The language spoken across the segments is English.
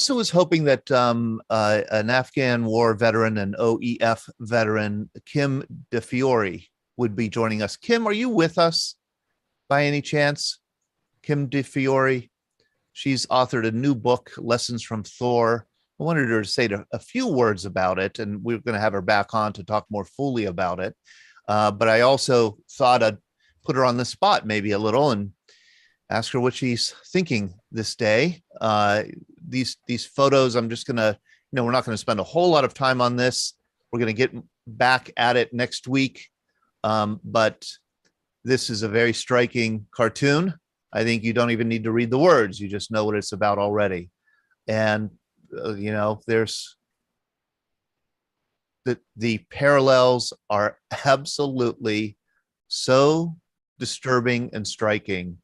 also was hoping that an Afghan war veteran, an OEF veteran, Kim DeFiore, would be joining us. Kim, are you with us by any chance? Kim DeFiore. She's authored a new book, Lessons from Thor. I wanted her to say a few words about it, and we're going to have her back on to talk more fully about it. But I also thought I'd put her on the spot maybe a little and ask her what she's thinking this day. These photos, I'm just going to, we're not going to spend a whole lot of time on this. We're going to get back at it next week. But this is a very striking cartoon. I think you don't even need to read the words. You just know what it's about already. And, there's the parallels are absolutely so disturbing and striking.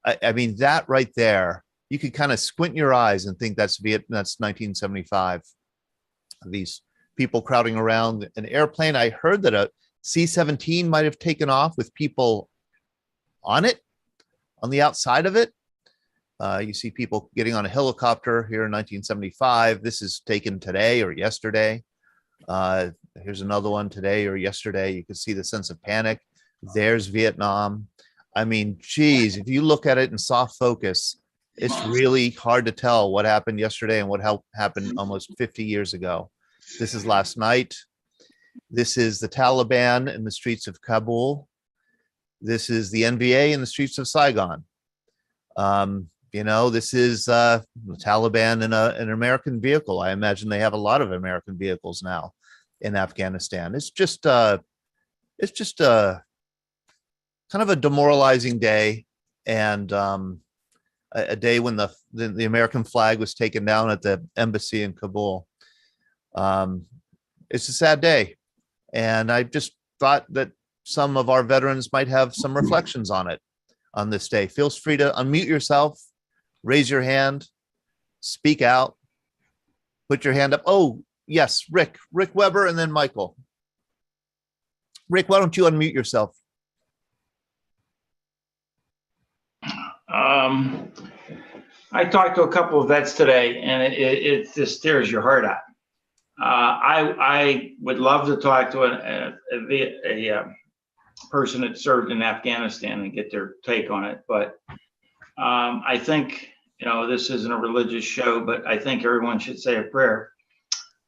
I mean, that right there, you could kind of squint your eyes and think that's 1975. These people crowding around an airplane. I heard that a C-17 might have taken off with people on it, on the outside of it. You see people getting on a helicopter here in 1975. This is taken today or yesterday. Here's another one today or yesterday. You can see the sense of panic. There's Vietnam. I mean, geez, if you look at it in soft focus, it's really hard to tell what happened yesterday and what happened almost 50 years ago. This is last night. This is the Taliban in the streets of Kabul. This is the NVA in the streets of Saigon. This is the Taliban in an American vehicle. I imagine they have a lot of American vehicles now in Afghanistan. It's just a kind of a demoralizing day, and a day when the American flag was taken down at the embassy in Kabul. It's a sad day, and I just thought that some of our veterans might have some reflections on it on this day. Feel free to unmute yourself, raise your hand, speak out, put your hand up. Oh, yes, Rick Weber, and then Michael. Rick, why don't you unmute yourself? I talked to a couple of vets today, and it just tears your heart out. I would love to talk to a person that served in Afghanistan and get their take on it. But I think, this isn't a religious show, but I think everyone should say a prayer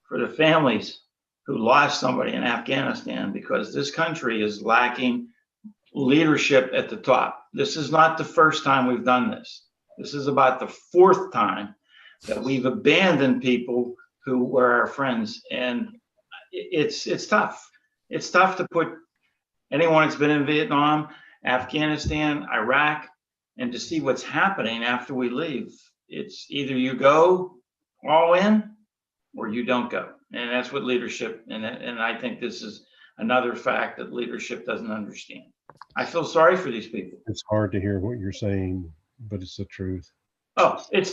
for the families who lost somebody in Afghanistan, because this country is lacking leadership at the top. This is not the first time we've done this. This is about the fourth time that we've abandoned people who were our friends. And it's tough. It's tough to put anyone that's been in Vietnam, Afghanistan, Iraq, and to see what's happening after we leave. It's either you go all in or you don't go. And that's what leadership, and I think this is another fact that leadership doesn't understand. I feel sorry for these people. It's hard to hear what you're saying, but it's the truth. Oh, it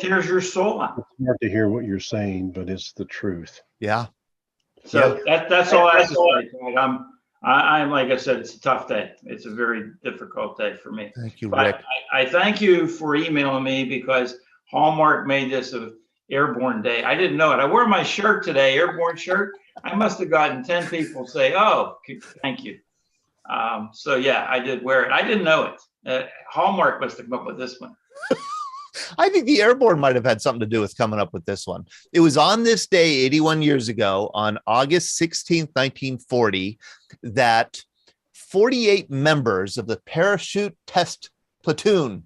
tears your soul out. It's hard to hear what you're saying, but it's the truth. Yeah. So that's all I have to say. I'm like I said, it's a tough day. It's a very difficult day for me. Thank you, Rick. I thank you for emailing me, because Hallmark made this a Airborne Day. I didn't know it. I wore my shirt today, Airborne shirt. I must have gotten 10 people say, "Oh, thank you." So yeah, I did wear it. I didn't know it. Hallmark must have come up with this one. I think the Airborne might have had something to do with coming up with this one. It was on this day 81 years ago, on August 16th, 1940, that 48 members of the parachute test platoon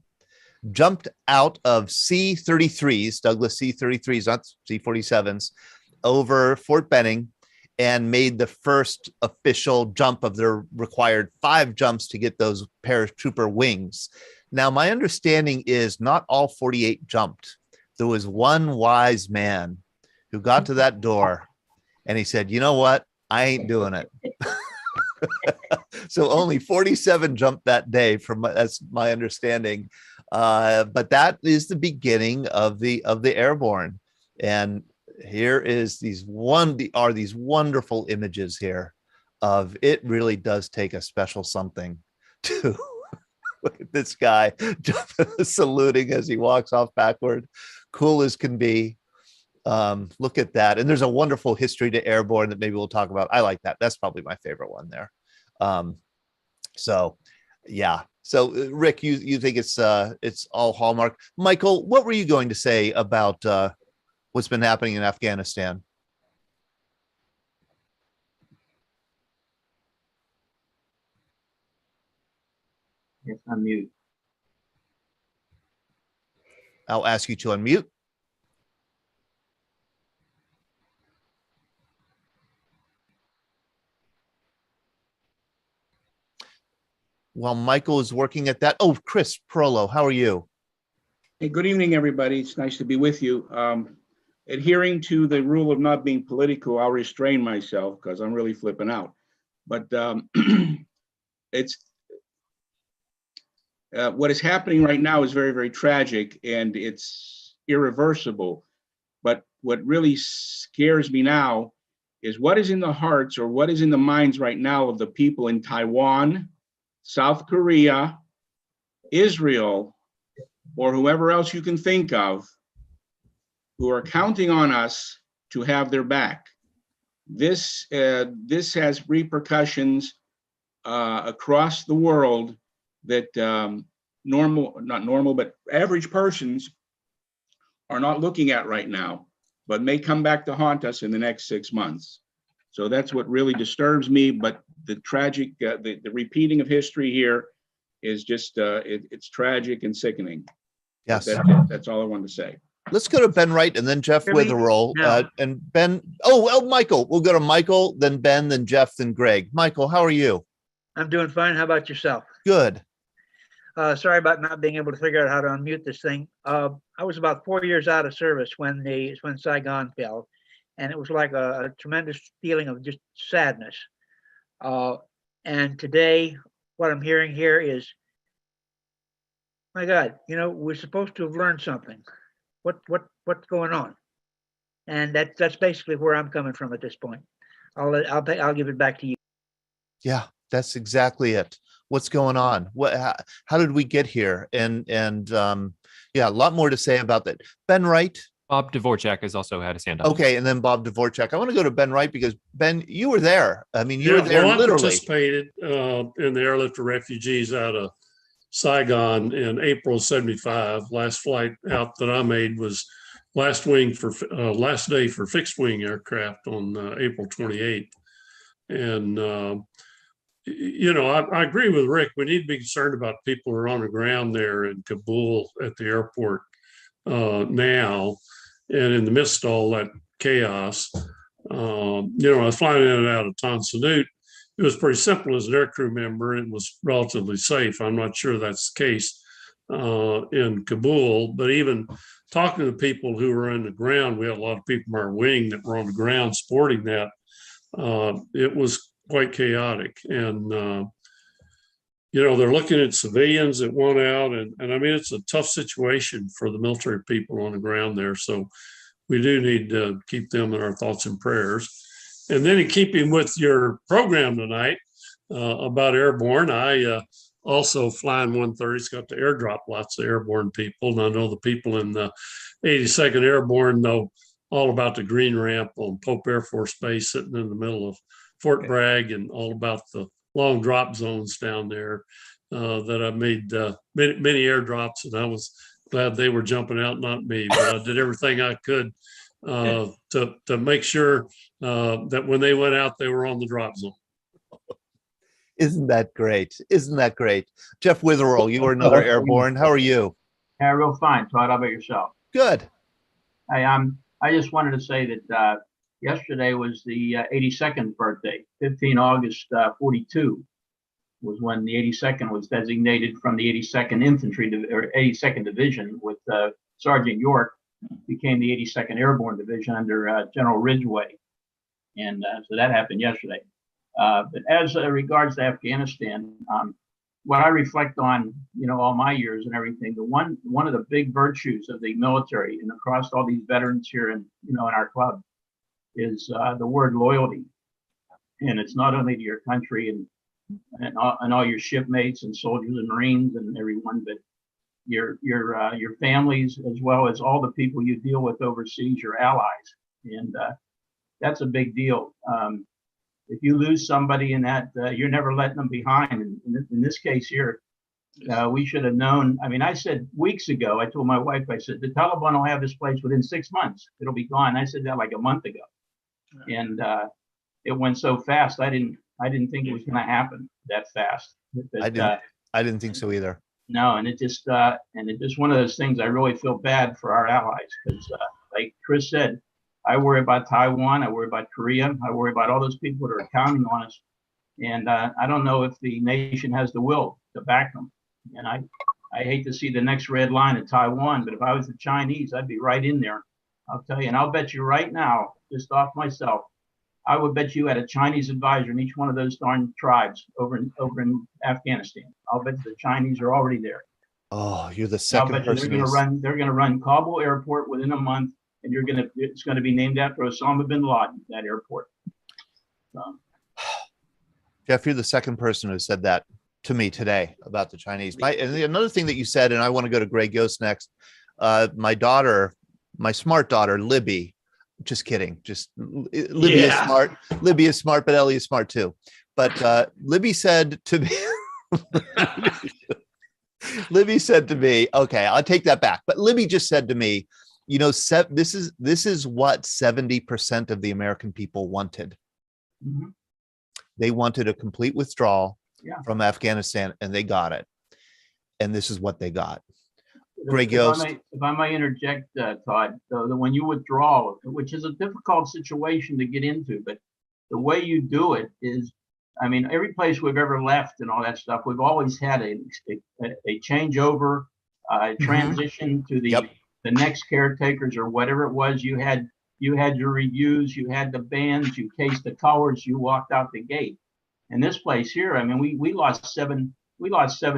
jumped out of C-33s, Douglas C-33s, not C-47s, over Fort Benning, and made the first official jump of their required 5 jumps to get those paratrooper wings. Now, my understanding is not all 48 jumped. There was one wise man who got to that door and he said, "You know what? I ain't doing it." So only 47 jumped that day, that's my understanding. But that is the beginning of the Airborne. And here is these wonderful images here of it. Really does take a special something to look at this guy saluting as he walks off backward. cool as can be. Look at that. And there's a wonderful history to airborne that maybe we'll talk about. I like that. That's probably my favorite one there. So yeah. So Rick, you think it's all Hallmark. Michael, what were you going to say about what's been happening in Afghanistan? Yes, unmute. I'll ask you to unmute. While Michael is working at that. Oh, Chris Perlo, how are you? Hey, good evening, everybody. It's nice to be with you. Adhering to the rule of not being political, I'll restrain myself because I'm really flipping out. But it's what is happening right now is very, very tragic and it's irreversible. But what really scares me now is what is in the hearts or what is in the minds right now of the people in Taiwan, South Korea, Israel, or whoever else you can think of, who are counting on us to have their back. This has repercussions across the world that not normal, but average persons are not looking at right now, but may come back to haunt us in the next 6 months. So that's what really disturbs me. But the tragic, the repeating of history here is just, it's tragic and sickening. Yes. That's all I wanted to say. Let's go to Ben Wright and then Jeff Witherell. And Ben, well, Michael, we'll go to Michael, then Ben, then Jeff, then Greg. Michael, how are you? I'm doing fine. How about yourself? Good. Sorry about not being able to figure out how to unmute this thing. I was about 4 years out of service when Saigon fell, and it was like a tremendous feeling of just sadness. And today, what I'm hearing here is, my God, we're supposed to have learned something. What's going on? And that's basically where I'm coming from at this point. I'll give it back to you. Yeah, that's exactly it. What's going on? How did we get here? And yeah, a lot more to say about that. Ben Wright. Bob Dvorak has also had his hand up. Okay, and then Bob Dvorak. I want to go to Ben Wright because Ben, you were there. I mean, you were there literally. I participated in the airlift of refugees out of Saigon in April '75. Last flight out that I made was last day for fixed wing aircraft on April 28th. And I agree with Rick. We need to be concerned about people who are on the ground there in Kabul at the airport now, and in the midst of all that chaos. I was flying in and out of Tan Son Nhut. It was pretty simple as an aircrew member. It was relatively safe. I'm not sure that's the case in Kabul, but even talking to the people who were on the ground, we had a lot of people from our wing that were on the ground supporting that. It was quite chaotic. And, they're looking at civilians that want out. And I mean, it's a tough situation for the military people on the ground there. So we do need to keep them in our thoughts and prayers. And then in keeping with your program tonight about airborne, I also flying 130's got to airdrop lots of airborne people. And I know the people in the 82nd Airborne know all about the green ramp on Pope Air Force Base sitting in the middle of Fort Bragg, and all about the long drop zones down there that I made many airdrops, and I was glad they were jumping out, not me, but I did everything I could to make sure that when they went out, they were on the drop zone. Isn't that great? Isn't that great? Jeff Witherell, you were another airborne. How are you? Yeah, real fine. Todd, how about yourself? Good. I just wanted to say that yesterday was the 82nd birthday. 15 August 42 was when the 82nd was designated from the 82nd Infantry or 82nd Division with Sergeant York, became the 82nd Airborne Division under General Ridgway. And so that happened yesterday. But as regards to Afghanistan, what I reflect on, all my years and everything, one of the big virtues of the military and across all these veterans here in our club is the word loyalty. And it's not only to your country and all your shipmates and soldiers and Marines and everyone, but your families, as well as all the people you deal with overseas, your allies. And that's a big deal. If you lose somebody in that, you're never letting them behind. And in this case here, we should have known. I mean, I said weeks ago, I told my wife, I said, the Taliban will have this place within 6 months. It'll be gone. I said that like a month ago. And it went so fast. I didn't think it was going to happen that fast. But, I didn't think so either. no, and it just one of those things. I really feel bad for our allies because, like Chris said, I worry about Taiwan, I worry about Korea, I worry about all those people that are counting on us, and I don't know if the nation has the will to back them. And I hate to see the next red line at Taiwan, but if I was the Chinese, I'd be right in there. I'll tell you, and I'll bet you right now, just off myself, I would bet you had a Chinese advisor in each one of those darn tribes over in Afghanistan. I'll bet the Chinese are already there. Oh, you're the second person. They're going to run Kabul airport within a month, and it's going to be named after Osama bin Laden, that airport. Jeff, you're the second person who said that to me today about the Chinese. And another thing that you said, and I want to go to Greg Yost next. My smart daughter, Libby, just kidding. Libby is smart. Libby is smart, but Ellie is smart too. But Libby said to me, okay, I'll take that back. But Libby just said to me, you know, this is what 70% of the American people wanted. Mm-hmm. They wanted a complete withdrawal from Afghanistan, and they got it. And this is what they got. Greg Yost. If I may interject, Todd, when you withdraw, which is a difficult situation to get into, but the way you do it is, I mean, every place we've ever left and all that stuff, we've always had a changeover, transition to the next caretakers or whatever it was. You had your reviews, you had the bands, you cased the colors, you walked out the gate. And this place here, I mean, we lost seven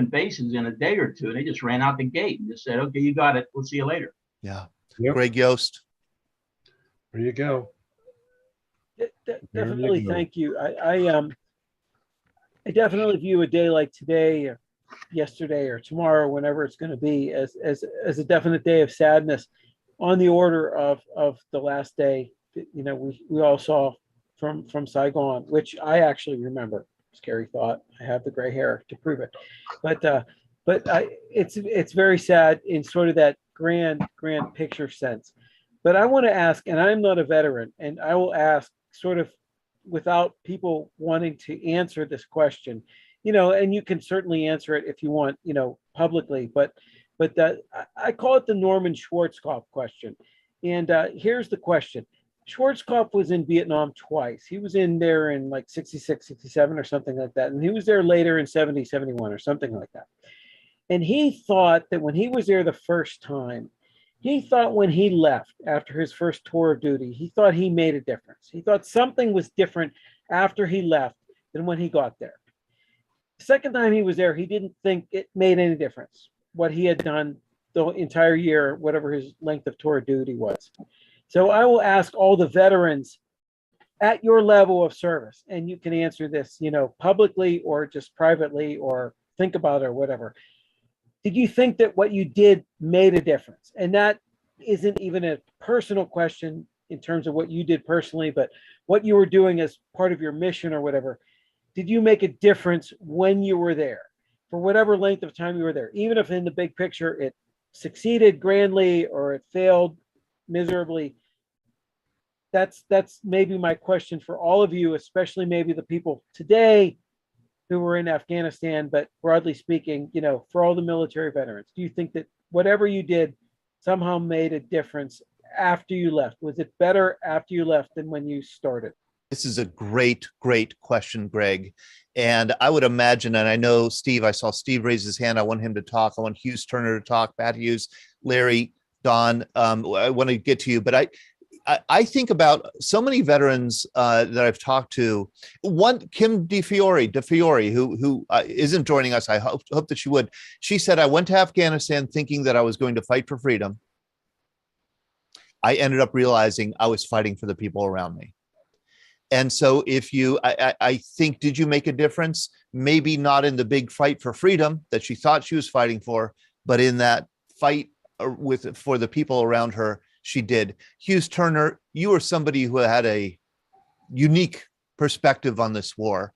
bases in a day or two, and they just ran out the gate and just said, okay, you got it. We'll see you later. Yeah. Yep. Greg Yost. There you go. Definitely. Thank you. I definitely view a day like today or yesterday or tomorrow, whenever it's going to be, as a definite day of sadness on the order of the last day. You know, we all saw from Saigon, which I actually remember. Scary thought. I have the gray hair to prove it, but it's very sad in sort of that grand picture sense. But I want to ask, and I'm not a veteran, and I will ask sort of without people wanting to answer this question, you know, and you can certainly answer it if you want, you know, publicly, but that I call it the Norman Schwarzkopf question. And here's the question. Schwarzkopf was in Vietnam twice. He was in there in like 66, 67 or something like that. And he was there later in 70, 71 or something like that. And he thought that when he was there the first time, he thought when he left after his first tour of duty, he thought he made a difference. He thought something was different after he left than when he got there. The second time he was there, he didn't think it made any difference what he had done the entire year, whatever his length of tour of duty was. So I will ask all the veterans at your level of service, and you can answer this, you know, publicly or just privately or think about it or whatever. Did you think that what you did made a difference? And that isn't even a personal question in terms of what you did personally, but what you were doing as part of your mission or whatever. Did you make a difference when you were there for whatever length of time you were there? Even if in the big picture it succeeded grandly or it failed miserably. That's maybe my question for all of you, especially maybe the people today who were in Afghanistan, but broadly speaking, you know, for all the military veterans, do you think that whatever you did somehow made a difference after you left? Was it better after you left than when you started? This is a great question, Greg. And I would imagine, and I know Steve, I saw Steve raise his hand. I want him to talk. I want Hughes Turner to talk, Pat Hughes, Larry, Don. I want to get to you, but I think about so many veterans that I've talked to. One, Kim DeFiore, who isn't joining us. I hope that she would. She said, I went to Afghanistan thinking that I was going to fight for freedom. I ended up realizing I was fighting for the people around me. And so I think, did you make a difference? Maybe not in the big fight for freedom that she thought she was fighting for, but in that fight for the people around her, she did. Hughes Turner, you are somebody who had a unique perspective on this war.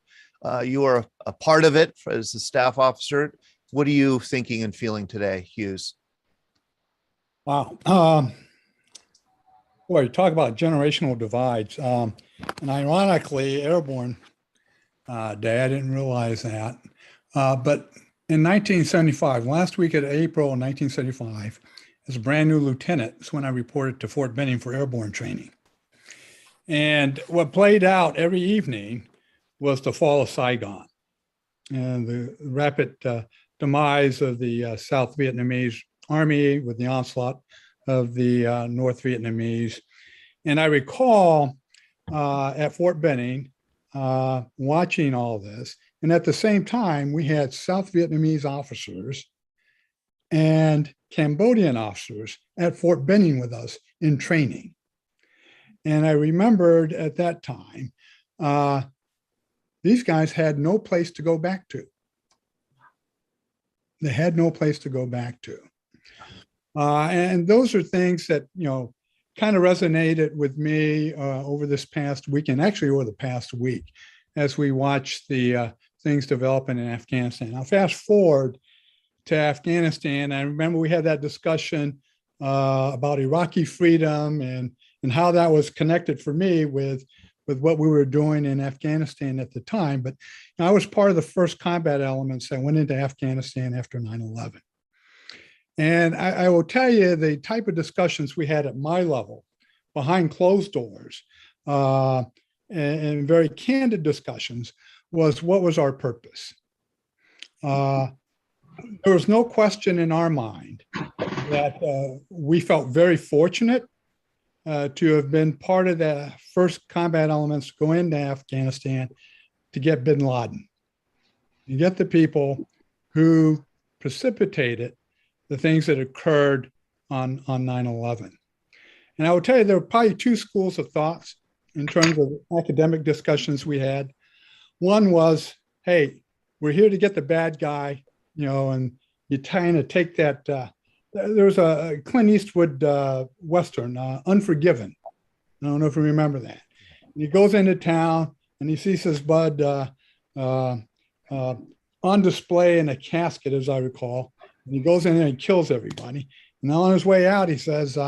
You are a part of it as a staff officer. What are you thinking and feeling today, Hughes? Wow. Boy, you talk about generational divides. And ironically, Airborne Day, I didn't realize that. But in 1975, last week of April 1975, as a brand new lieutenant, is when I reported to Fort Benning for airborne training. And what played out every evening was the fall of Saigon and the rapid demise of the South Vietnamese Army with the onslaught of the North Vietnamese. And I recall at Fort Benning watching all this. And at the same time, we had South Vietnamese officers and Cambodian officers at Fort Benning with us in training. And I remembered at that time, these guys had no place to go back to. They had no place to go back to. And those are things that, kind of resonated with me over this past weekend, actually over the past week, as we watched the things developing in Afghanistan. Now, fast forward to Afghanistan. I remember we had that discussion about Iraqi freedom and how that was connected for me with what we were doing in Afghanistan at the time. But I was part of the first combat elements that went into Afghanistan after 9/11. And I will tell you the type of discussions we had at my level behind closed doors and very candid discussions was what was our purpose. There was no question in our mind that we felt very fortunate to have been part of the first combat elements to go into Afghanistan to get bin Laden. You get the people who precipitated the things that occurred on 9/11. And I will tell you, there were probably two schools of thoughts in terms of academic discussions we had. One was, hey, we're here to get the bad guy, and you kind of take that. There was a Clint Eastwood Western, Unforgiven. I don't know if you remember that. And he goes into town and he sees his bud on display in a casket, as I recall. And he goes in there and kills everybody. And on his way out, he says,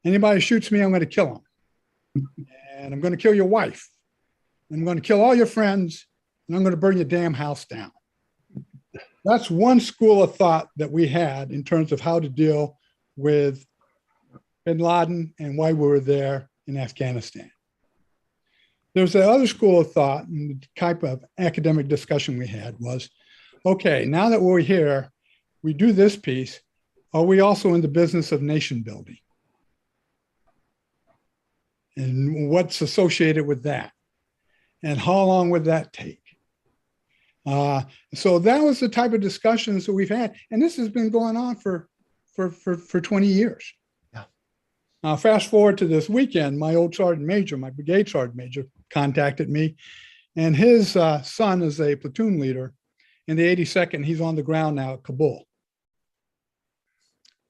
anybody shoots me, I'm going to kill him. And I'm going to kill your wife. And I'm going to kill all your friends. And I'm going to burn your damn house down. That's one school of thought that we had in terms of how to deal with bin Laden and why we were there in Afghanistan. There's the other school of thought, and the type of academic discussion we had was, okay, now that we're here, we do this piece. Are we also in the business of nation building? And what's associated with that? And how long would that take? So that was the type of discussions that we've had. And this has been going on for 20 years. Yeah. Fast forward to this weekend, my old sergeant major, my brigade sergeant major, contacted me. And his son is a platoon leader in the 82nd. He's on the ground now at Kabul.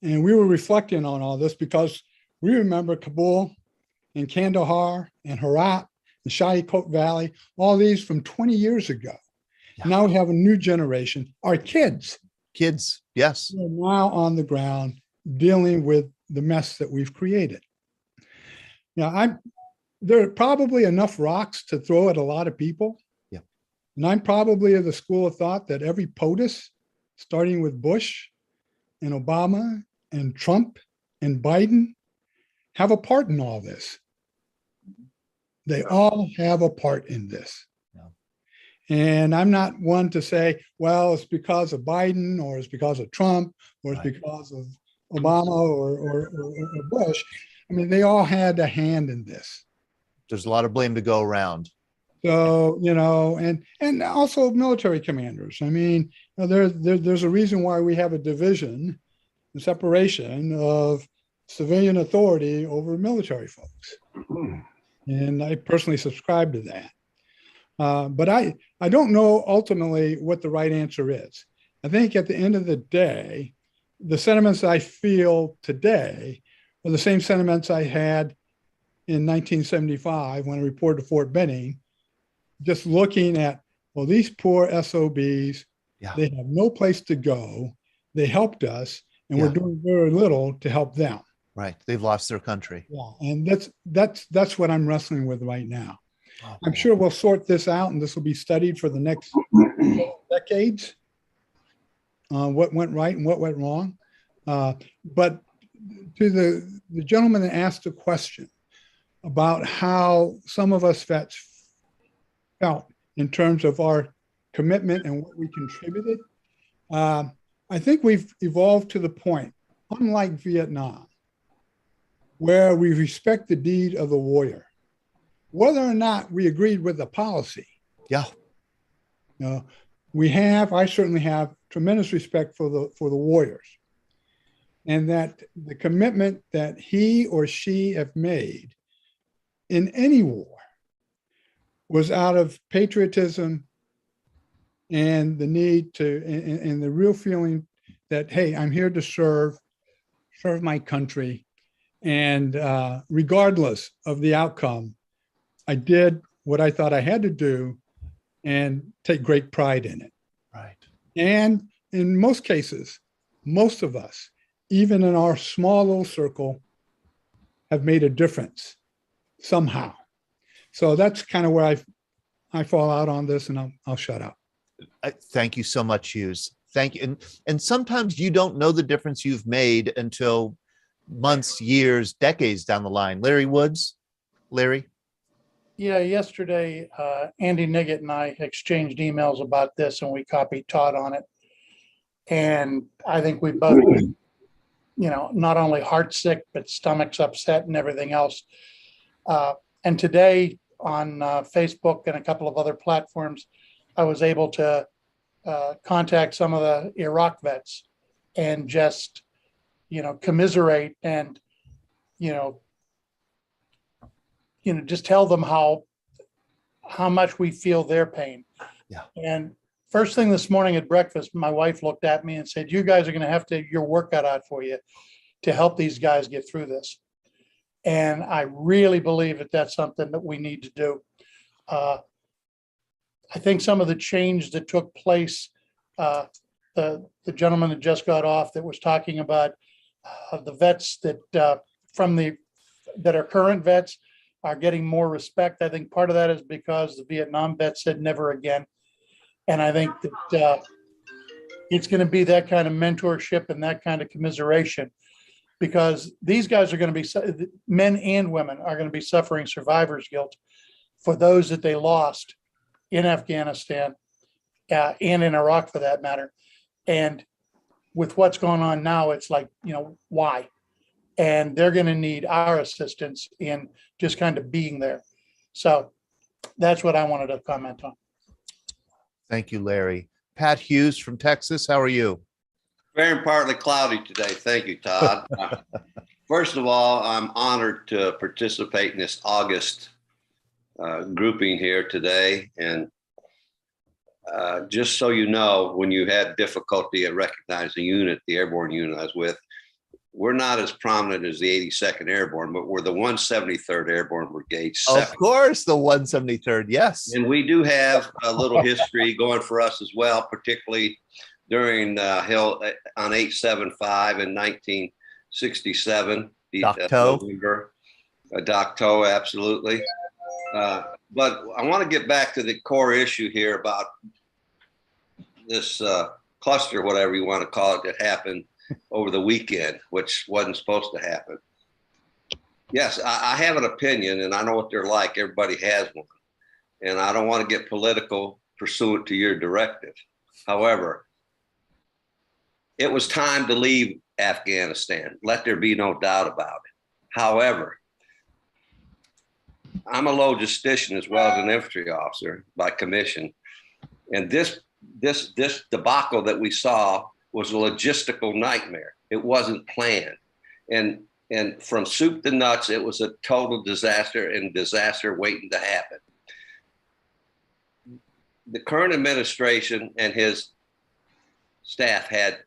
And we were reflecting on all this because we remember Kabul and Kandahar and Herat and Shahikot Valley, all these from 20 years ago. Yeah. Now we have a new generation, our kids. Kids, yes. Are now on the ground dealing with the mess that we've created. Now, there are probably enough rocks to throw at a lot of people. Yeah. And I'm probably of the school of thought that every POTUS, starting with Bush and Obama and Trump and Biden, have a part in all this. They all have a part in this. And I'm not one to say, well, it's because of Biden or it's because of Trump or it's because of Obama or Bush. I mean, they all had a hand in this. There's a lot of blame to go around. So, and also military commanders. I mean, there's a reason why we have a division, a separation of civilian authority over military folks. And I personally subscribe to that. But I don't know ultimately what the right answer is. I think at the end of the day, the sentiments I feel today are the same sentiments I had in 1975 when I reported to Fort Benning, just looking at, well, these poor SOBs, Yeah. they have no place to go. They helped us, and Yeah. we're doing very little to help them. Right. They've lost their country. Yeah, and that's what I'm wrestling with right now. Oh, I'm boy. sure we'll sort this out, and this will be studied for the next decades. What went right and what went wrong. But to the gentleman that asked the question about how some of us vets felt in terms of our commitment and what we contributed, I think we've evolved to the point, unlike Vietnam, where we respect the deed of the warrior, whether or not we agreed with the policy. Yeah. I certainly have tremendous respect for the warriors, and that the commitment that he or she have made in any war was out of patriotism and the need to, and the real feeling that, hey, I'm here to serve my country. And regardless of the outcome, I did what I thought I had to do and take great pride in it. Right. And in most cases, most of us, even in our small little circle, have made a difference somehow. So that's kind of where I fall out on this, and I'll shut up. Thank you so much, Hughes. Thank you. And sometimes you don't know the difference you've made until months, years, decades down the line. Larry Woods? Larry? Yeah, yesterday, Andy Niggett and I exchanged emails about this, and we copied Todd on it. And I think we both, not only heartsick, but stomachs upset and everything else. And today on Facebook and a couple of other platforms, I was able to contact some of the Iraq vets and just, commiserate and, just tell them how much we feel their pain. Yeah. And first thing this morning at breakfast, my wife looked at me and said, "You guys are going to have your work cut out for you to help these guys get through this." And I really believe that that's something that we need to do. I think some of the change that took place, the gentleman that just got off that was talking about the vets that that are current vets are getting more respect. I think part of that is because the Vietnam vets said never again. And I think that it's going to be that kind of mentorship and that kind of commiseration, because these guys are going to be, men and women are going to be suffering survivor's guilt for those that they lost in Afghanistan and in Iraq for that matter. And with what's going on now, it's like, why? And they're going to need our assistance in just kind of being there. So that's what I wanted to comment on. Thank you, Larry. Pat Hughes from Texas. How are you? Very and partly cloudy today. Thank you, Todd. First of all, I'm honored to participate in this August grouping here today. And just so you know, when you had difficulty at recognizing the unit, the airborne unit I was with, we're not as prominent as the 82nd Airborne, but we're the 173rd Airborne Brigade. Of course, the 173rd, yes. And we do have a little history going for us as well, particularly during Hill on 875 in 1967. November. Doc Toe, absolutely. But I want to get back to the core issue here about this cluster, whatever you want to call it, that happened over the weekend, which wasn't supposed to happen. Yes, I have an opinion, and I know what they're like. Everybody has one. And I don't want to get political pursuant to your directive. However, it was time to leave Afghanistan. Let there be no doubt about it. However, I'm a logistician as well as an infantry officer by commission. And this debacle that we saw was a logistical nightmare. It wasn't planned. And from soup to nuts, it was a total disaster and disaster waiting to happen. The current administration and his staff had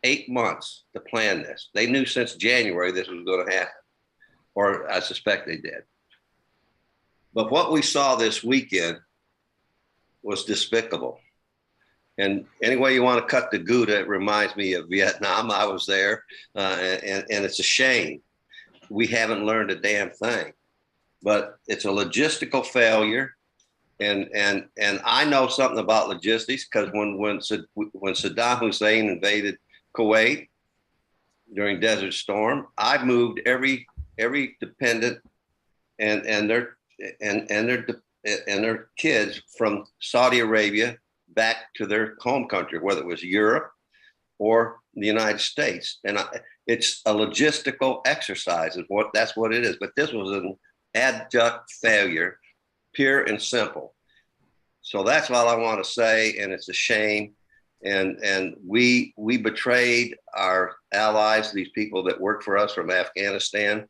8 months to plan this. They knew since January this was going to happen, or I suspect they did. But what we saw this weekend was despicable. And any way you want to cut the Gouda, it reminds me of Vietnam. I was there, and it's a shame. We haven't learned a damn thing, but it's a logistical failure. And I know something about logistics because when Saddam Hussein invaded Kuwait during Desert Storm, I moved every dependent and their kids from Saudi Arabia back to their home country, whether it was Europe or the United States. And it's a logistical exercise that's what it is. But this was an abject failure, pure and simple. So that's all I want to say. And it's a shame. And we betrayed our allies, these people that worked for us from Afghanistan.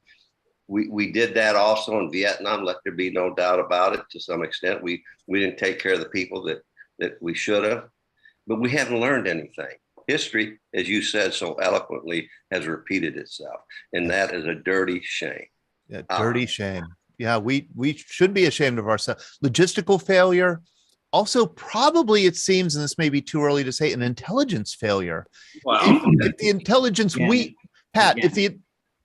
We did that also in Vietnam. Let there be no doubt about it. To some extent, we didn't take care of the people that we should have, but we haven't learned anything. History, as you said so eloquently, has repeated itself, and that is a dirty shame. Yeah, dirty shame. Yeah, we should be ashamed of ourselves. Logistical failure. Also, probably it seems, and this may be too early to say, an intelligence failure. Wow. If the intelligence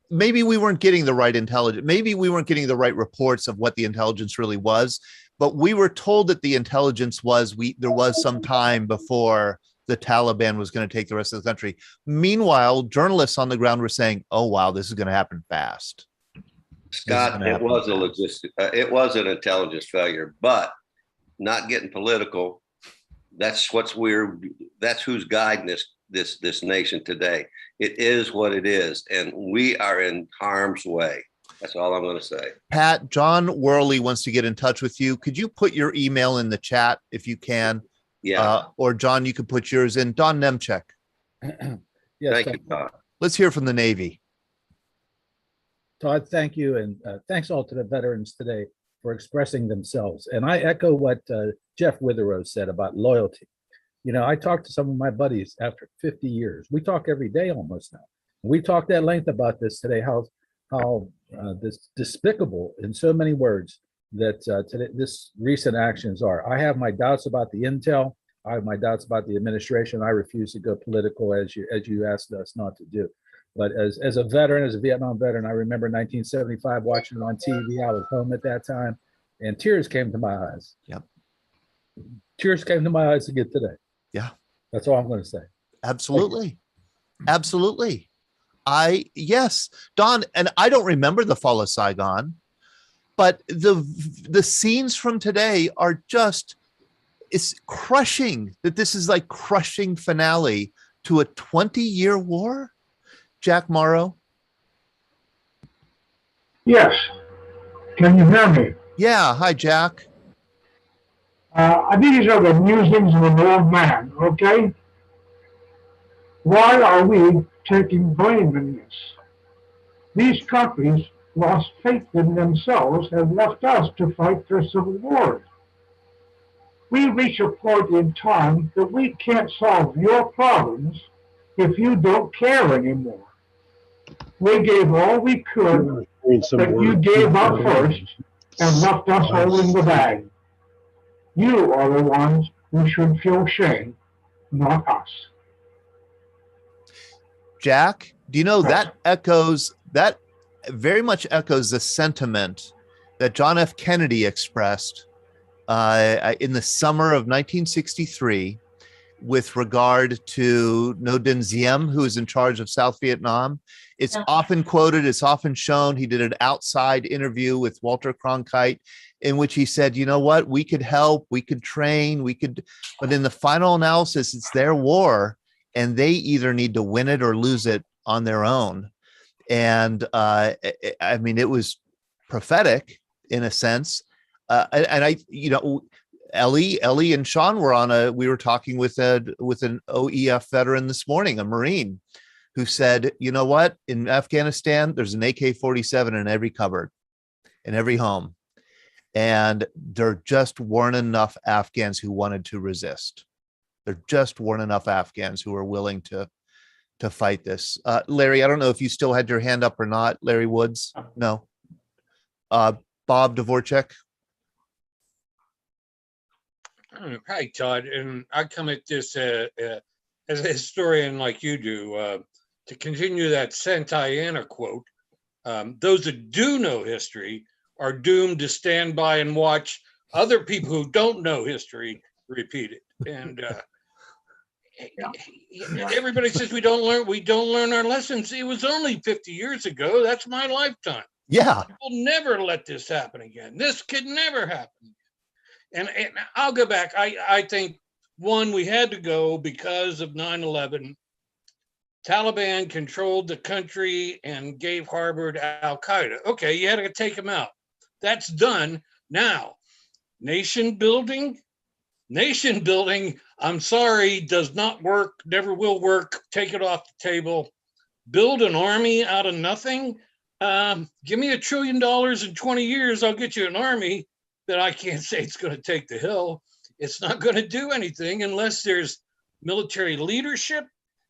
maybe we weren't getting the right intelligence. Maybe we weren't getting the right reports of what the intelligence really was. But we were told that the intelligence was there was some time before the Taliban was going to take the rest of the country. Meanwhile, journalists on the ground were saying, "Oh, wow, this is going to happen fast." Scott, it was it was an intelligence failure, but not getting political. That's that's who's guiding this nation today. It is what it is, and we are in harm's way. That's all I'm going to say. Pat, John Worley wants to get in touch with you. Could you put your email in the chat if you can? Yeah. Or John, you could put yours in. Don Nemchek. Yes, Thank you, Todd. Let's hear from the Navy. Todd, thank you. And thanks all to the veterans today for expressing themselves. And I echo what Jeff Witherose said about loyalty. You know, I talked to some of my buddies after 50 years. We talk every day almost now. We talked at length about this today, how this despicable in so many words that today, this recent actions are. I have my doubts about the intel. I have my doubts about the administration. I refuse to go political as you asked us not to do. But as a veteran, as a Vietnam veteran, I remember 1975 watching it on TV. I was home at that time, and tears came to my eyes. Yep. Tears came to my eyes again today. Yeah. That's all I'm going to say. Absolutely. Absolutely. Yes, Don, and I don't remember the fall of Saigon, but the scenes from today are just, it's crushing that this is like crushing finale to a 20-year war. Jack Morrow. Yes. Can you hear me? Yeah. Hi, Jack. These are the musings of an old man, okay? Why are we taking blame in this? These countries lost faith in themselves and left us to fight their civil wars. We reach a point in time that we can't solve your problems if you don't care anymore. We gave all we could, but you gave up first and left us holding the bag. You are the ones who should feel shame, not us. Jack, do you know that very much echoes the sentiment that John F. Kennedy expressed in the summer of 1963 with regard to Ngo Dinh Diem, who is in charge of South Vietnam. It's often quoted, it's often shown. He did an outside interview with Walter Cronkite in which he said, you know what, we could help, we could train, but in the final analysis, it's their war and they either need to win it or lose it on their own. And I mean, it was prophetic in a sense. And I, you know, Ellie and Sean we were talking with an OEF veteran this morning, a Marine, who said, you know what, in Afghanistan, there's an AK-47 in every cupboard, in every home. And there just weren't enough Afghans who wanted to resist. There just weren't enough Afghans who were willing to fight this. Larry, I don't know if you still had your hand up or not. Larry Woods? No. Bob Dvorak? Hi, Todd. And I come at this as a historian like you do, to continue that Santayana quote. Those that do know history are doomed to stand by and watch other people who don't know history repeat it. And everybody says we don't learn our lessons. It was only 50 years ago. That's my lifetime. Yeah. We'll never let this happen again. This could never happen. And I'll go back. I think, one, we had to go because of 9/11. Taliban controlled the country and gave harbor to Al-Qaeda. Okay, you had to take them out. That's done. Now, nation building, I'm sorry, does not work, never will work. Take it off the table. Build an army out of nothing. Give me $1 trillion in 20 years, I'll get you an army that I can't say it's going to take the hill. It's not going to do anything unless there's military leadership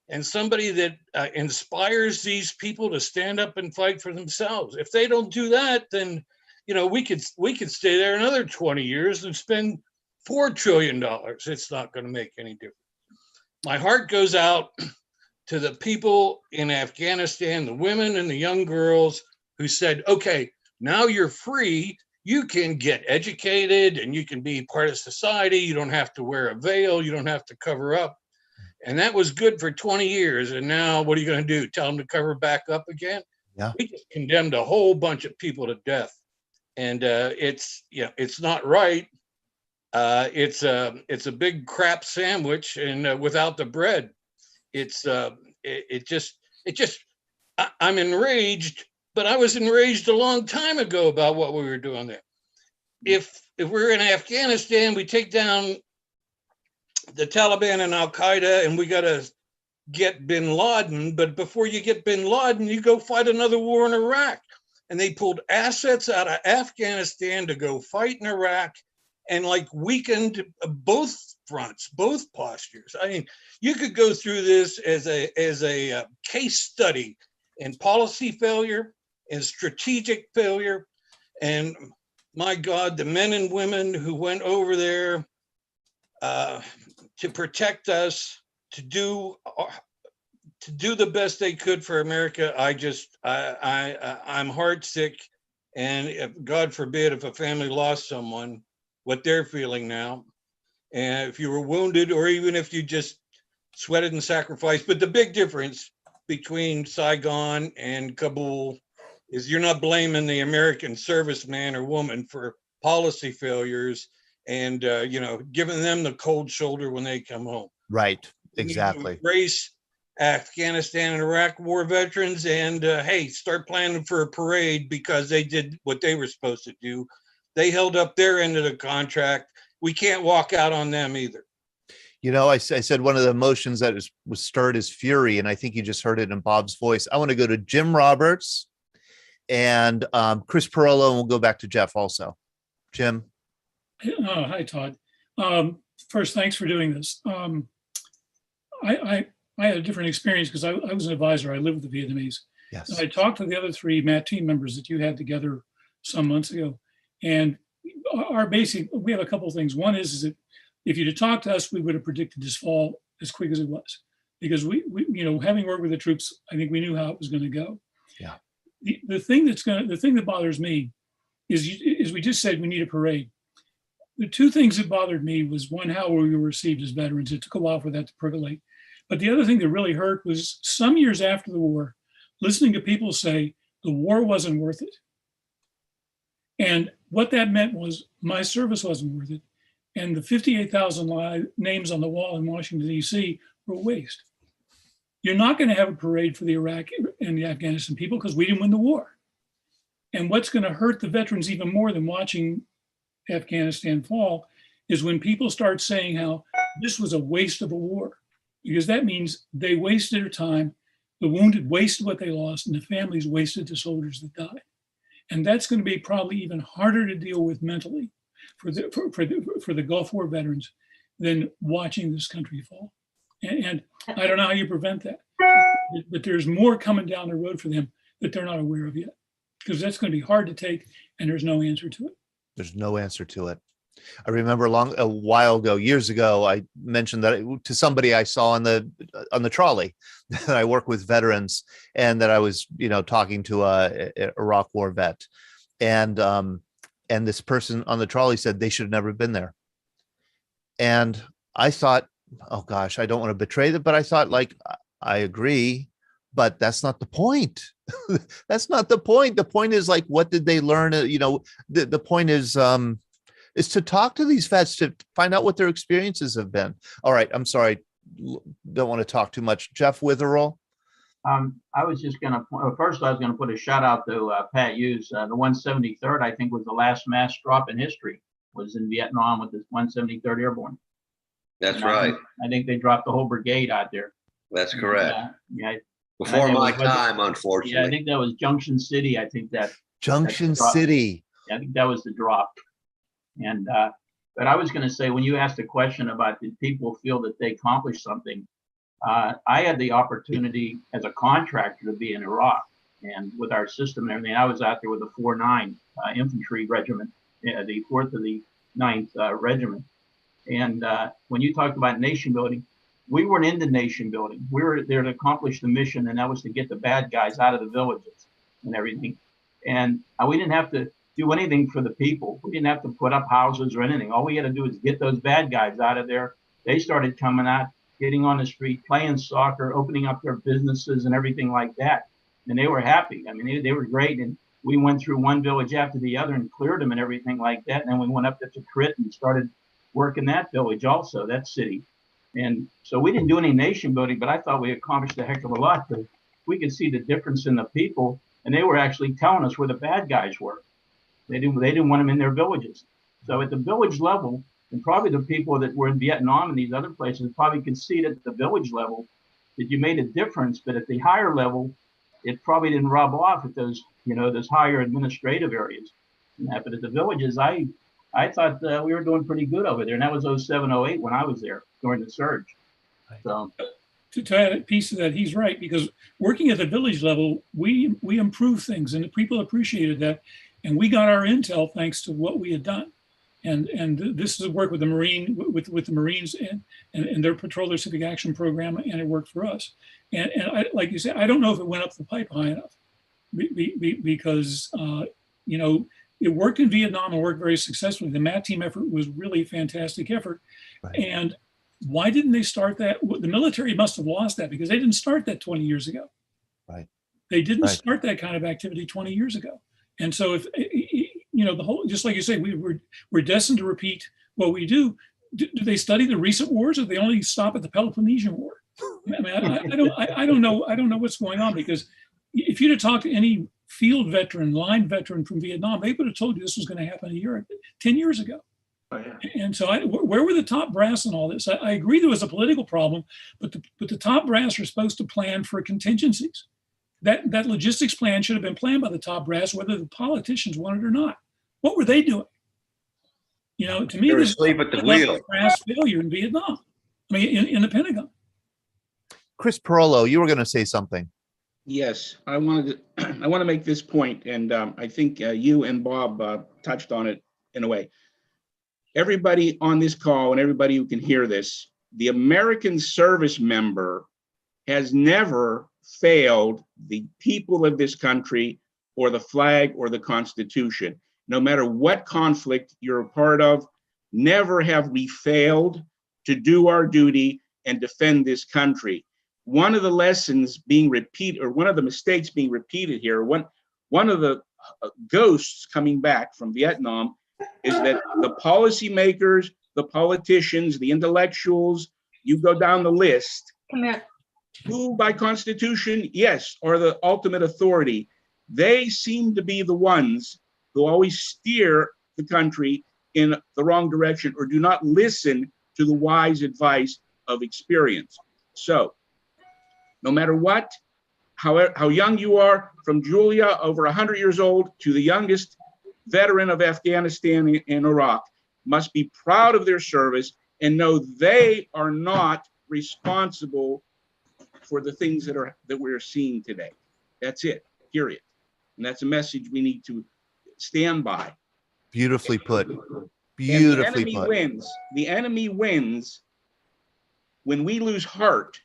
and somebody that inspires these people to stand up and fight for themselves. If they don't do that, then we could stay there another 20 years and spend $4 trillion. It's not going to make any difference. My heart goes out to the people in Afghanistan, the women and the young girls who said, okay, now you're free. You can get educated and you can be part of society. You don't have to wear a veil. You don't have to cover up. And that was good for 20 years. And now what are you going to do? Tell them to cover back up again? Yeah. We just condemned a whole bunch of people to death. And it's not right. It's a big crap sandwich, and without the bread, I'm enraged, but I was enraged a long time ago about what we were doing there. If we're in Afghanistan, we take down the Taliban and Al-Qaeda, and we got to get bin Laden. But before you get bin Laden, you go fight another war in Iraq. And they pulled assets out of Afghanistan to go fight in Iraq, and weakened both fronts, both postures. I mean, you could go through this as a case study in policy failure and strategic failure. And my God, the men and women who went over there to protect us, to do the best they could for America. I'm heartsick, and if, God forbid, if a family lost someone, what they're feeling now. And if you were wounded, or even if you just sweated and sacrificed. But the big difference between Saigon and Kabul is you're not blaming the American serviceman or woman for policy failures and giving them the cold shoulder when they come home. Right, exactly. Embrace Afghanistan and Iraq war veterans, and hey, start planning for a parade, because they did what they were supposed to do. They held up their end of the contract. We can't walk out on them either. I said one of the emotions that was stirred is fury, and I think you just heard it in Bob's voice. I want to go to Jim Roberts and Chris Perello, and we'll go back to Jeff also. Jim. Hi, Todd. First, thanks for doing this. I had a different experience because I was an advisor. I lived with the Vietnamese. Yes. And I talked to the other three MAT team members that you had together some months ago. And we have a couple of things. One is that if you'd have talked to us, we would have predicted this fall as quick as it was, because we having worked with the troops, I think we knew how it was going to go. Yeah. The thing that bothers me is we just said we need a parade. The two things that bothered me was, one, how we were received as veterans. It took a while for that to percolate. But the other thing that really hurt was some years after the war, listening to people say the war wasn't worth it. And what that meant was my service wasn't worth it. And the 58,000 names on the wall in Washington, D.C. were a waste. You're not going to have a parade for the Iraq and the Afghanistan people because we didn't win the war. And what's going to hurt the veterans even more than watching Afghanistan fall is when people start saying how this was a waste of a war, because that means they wasted their time, the wounded wasted what they lost, and the families wasted the soldiers that died. And that's going to be probably even harder to deal with mentally for the Gulf War veterans, than watching this country fall. And I don't know how you prevent that, but there's more coming down the road for them that they're not aware of yet, because that's going to be hard to take, and there's no answer to it. There's no answer to it. I remember a while ago, years ago, I mentioned that to somebody I saw on the trolley that I work with veterans, and that I was, talking to a Iraq War vet, and this person on the trolley said they should have never been there. And I thought, oh gosh, I don't want to betray them, but I thought, like, I agree, but that's not the point. That's not the point. The point is, like, what did they learn? The point is to talk to these vets, to find out what their experiences have been. All right, I'm sorry, don't want to talk too much. Jeff Witherell. I was just going to, first I was going to put a shout out to Pat Hughes. The 173rd, I think, was the last mass drop in history, was in Vietnam with the 173rd Airborne. That's And right. I think they dropped the whole brigade out there. That's correct. Yeah. Before my time, unfortunately. Yeah, I think that was Junction City. I think that. Junction City. I think that was the drop. And, but I was going to say, when you asked the question about did people feel that they accomplished something, I had the opportunity as a contractor to be in Iraq, and with our system and everything, I was out there with the 4-9 infantry regiment, the 4th of the 9th regiment. And when you talked about nation building, we weren't into nation building. We were there to accomplish the mission, and that was to get the bad guys out of the villages and everything. And we didn't have to do anything for the people. We didn't have to put up houses or anything. All we had to do is get those bad guys out of there. They started coming out, getting on the street, playing soccer, opening up their businesses and everything like that. And they were happy. I mean, they were great. And we went through one village after the other and cleared them and everything like that. And then we went up to Tikrit and started working that village also, that city. And so we didn't do any nation building, but I thought we accomplished a heck of a lot. But we could see the difference in the people, and they were actually telling us where the bad guys were. They didn't want them in their villages. So at the village level, and probably the people that were in Vietnam and these other places probably could see it at the village level that you made a difference. But at the higher level, it probably didn't rub off at those, those higher administrative areas. But at the villages, I thought we were doing pretty good over there. And that was 07, 08 when I was there during the surge. So to add a piece of that, he's right, because working at the village level, we improved things, and the people appreciated that. And we got our intel thanks to what we had done. And this is a work with the with the Marines and their Patrol Their Civic Action program, and it worked for us. And I, like you said, I don't know if it went up the pipe high enough, because it worked in Vietnam and worked very successfully. The MAT team effort was really a fantastic effort. Right. And why didn't they start that? The military must have lost that, because they didn't start that 20 years ago. Right. They didn't start that kind of activity 20 years ago. And so if, the whole, just like you say, we're destined to repeat what we do. Do they study the recent wars, or do they only stop at the Peloponnesian War? I mean, I don't know. I don't know what's going on, because if you'd have talked to any field veteran, line veteran from Vietnam, they would have told you this was going to happen 10 years ago. Oh, yeah. And so where were the top brass in all this? I agree there was a political problem, but the top brass are supposed to plan for contingencies. That logistics plan should have been planned by the top brass, whether the politicians wanted it or not. What were they doing? To me, this asleep at the wheel. Brass failure in Vietnam. I mean, in the Pentagon. Chris Perolo, you were going to say something. Yes, I want to make this point, and I think you and Bob touched on it in a way. Everybody on this call and everybody who can hear this, the American service member has never failed the people of this country or the flag or the Constitution. No matter what conflict you're a part of, never have we failed to do our duty and defend this country. One of the lessons being repeated, or one of the mistakes being repeated here, one of the ghosts coming back from Vietnam is that the policymakers, the politicians, the intellectuals, you go down the list, who by Constitution, yes, are the ultimate authority. They seem to be the ones who always steer the country in the wrong direction or do not listen to the wise advice of experience. So no matter what, how young you are, from Julia, over 100 years old, to the youngest veteran of Afghanistan and Iraq, must be proud of their service and know they are not responsible for the things that we're seeing today. That's it, period. And that's a message we need to stand by. Beautifully put. And Beautifully the enemy put. wins. The enemy wins when we lose heart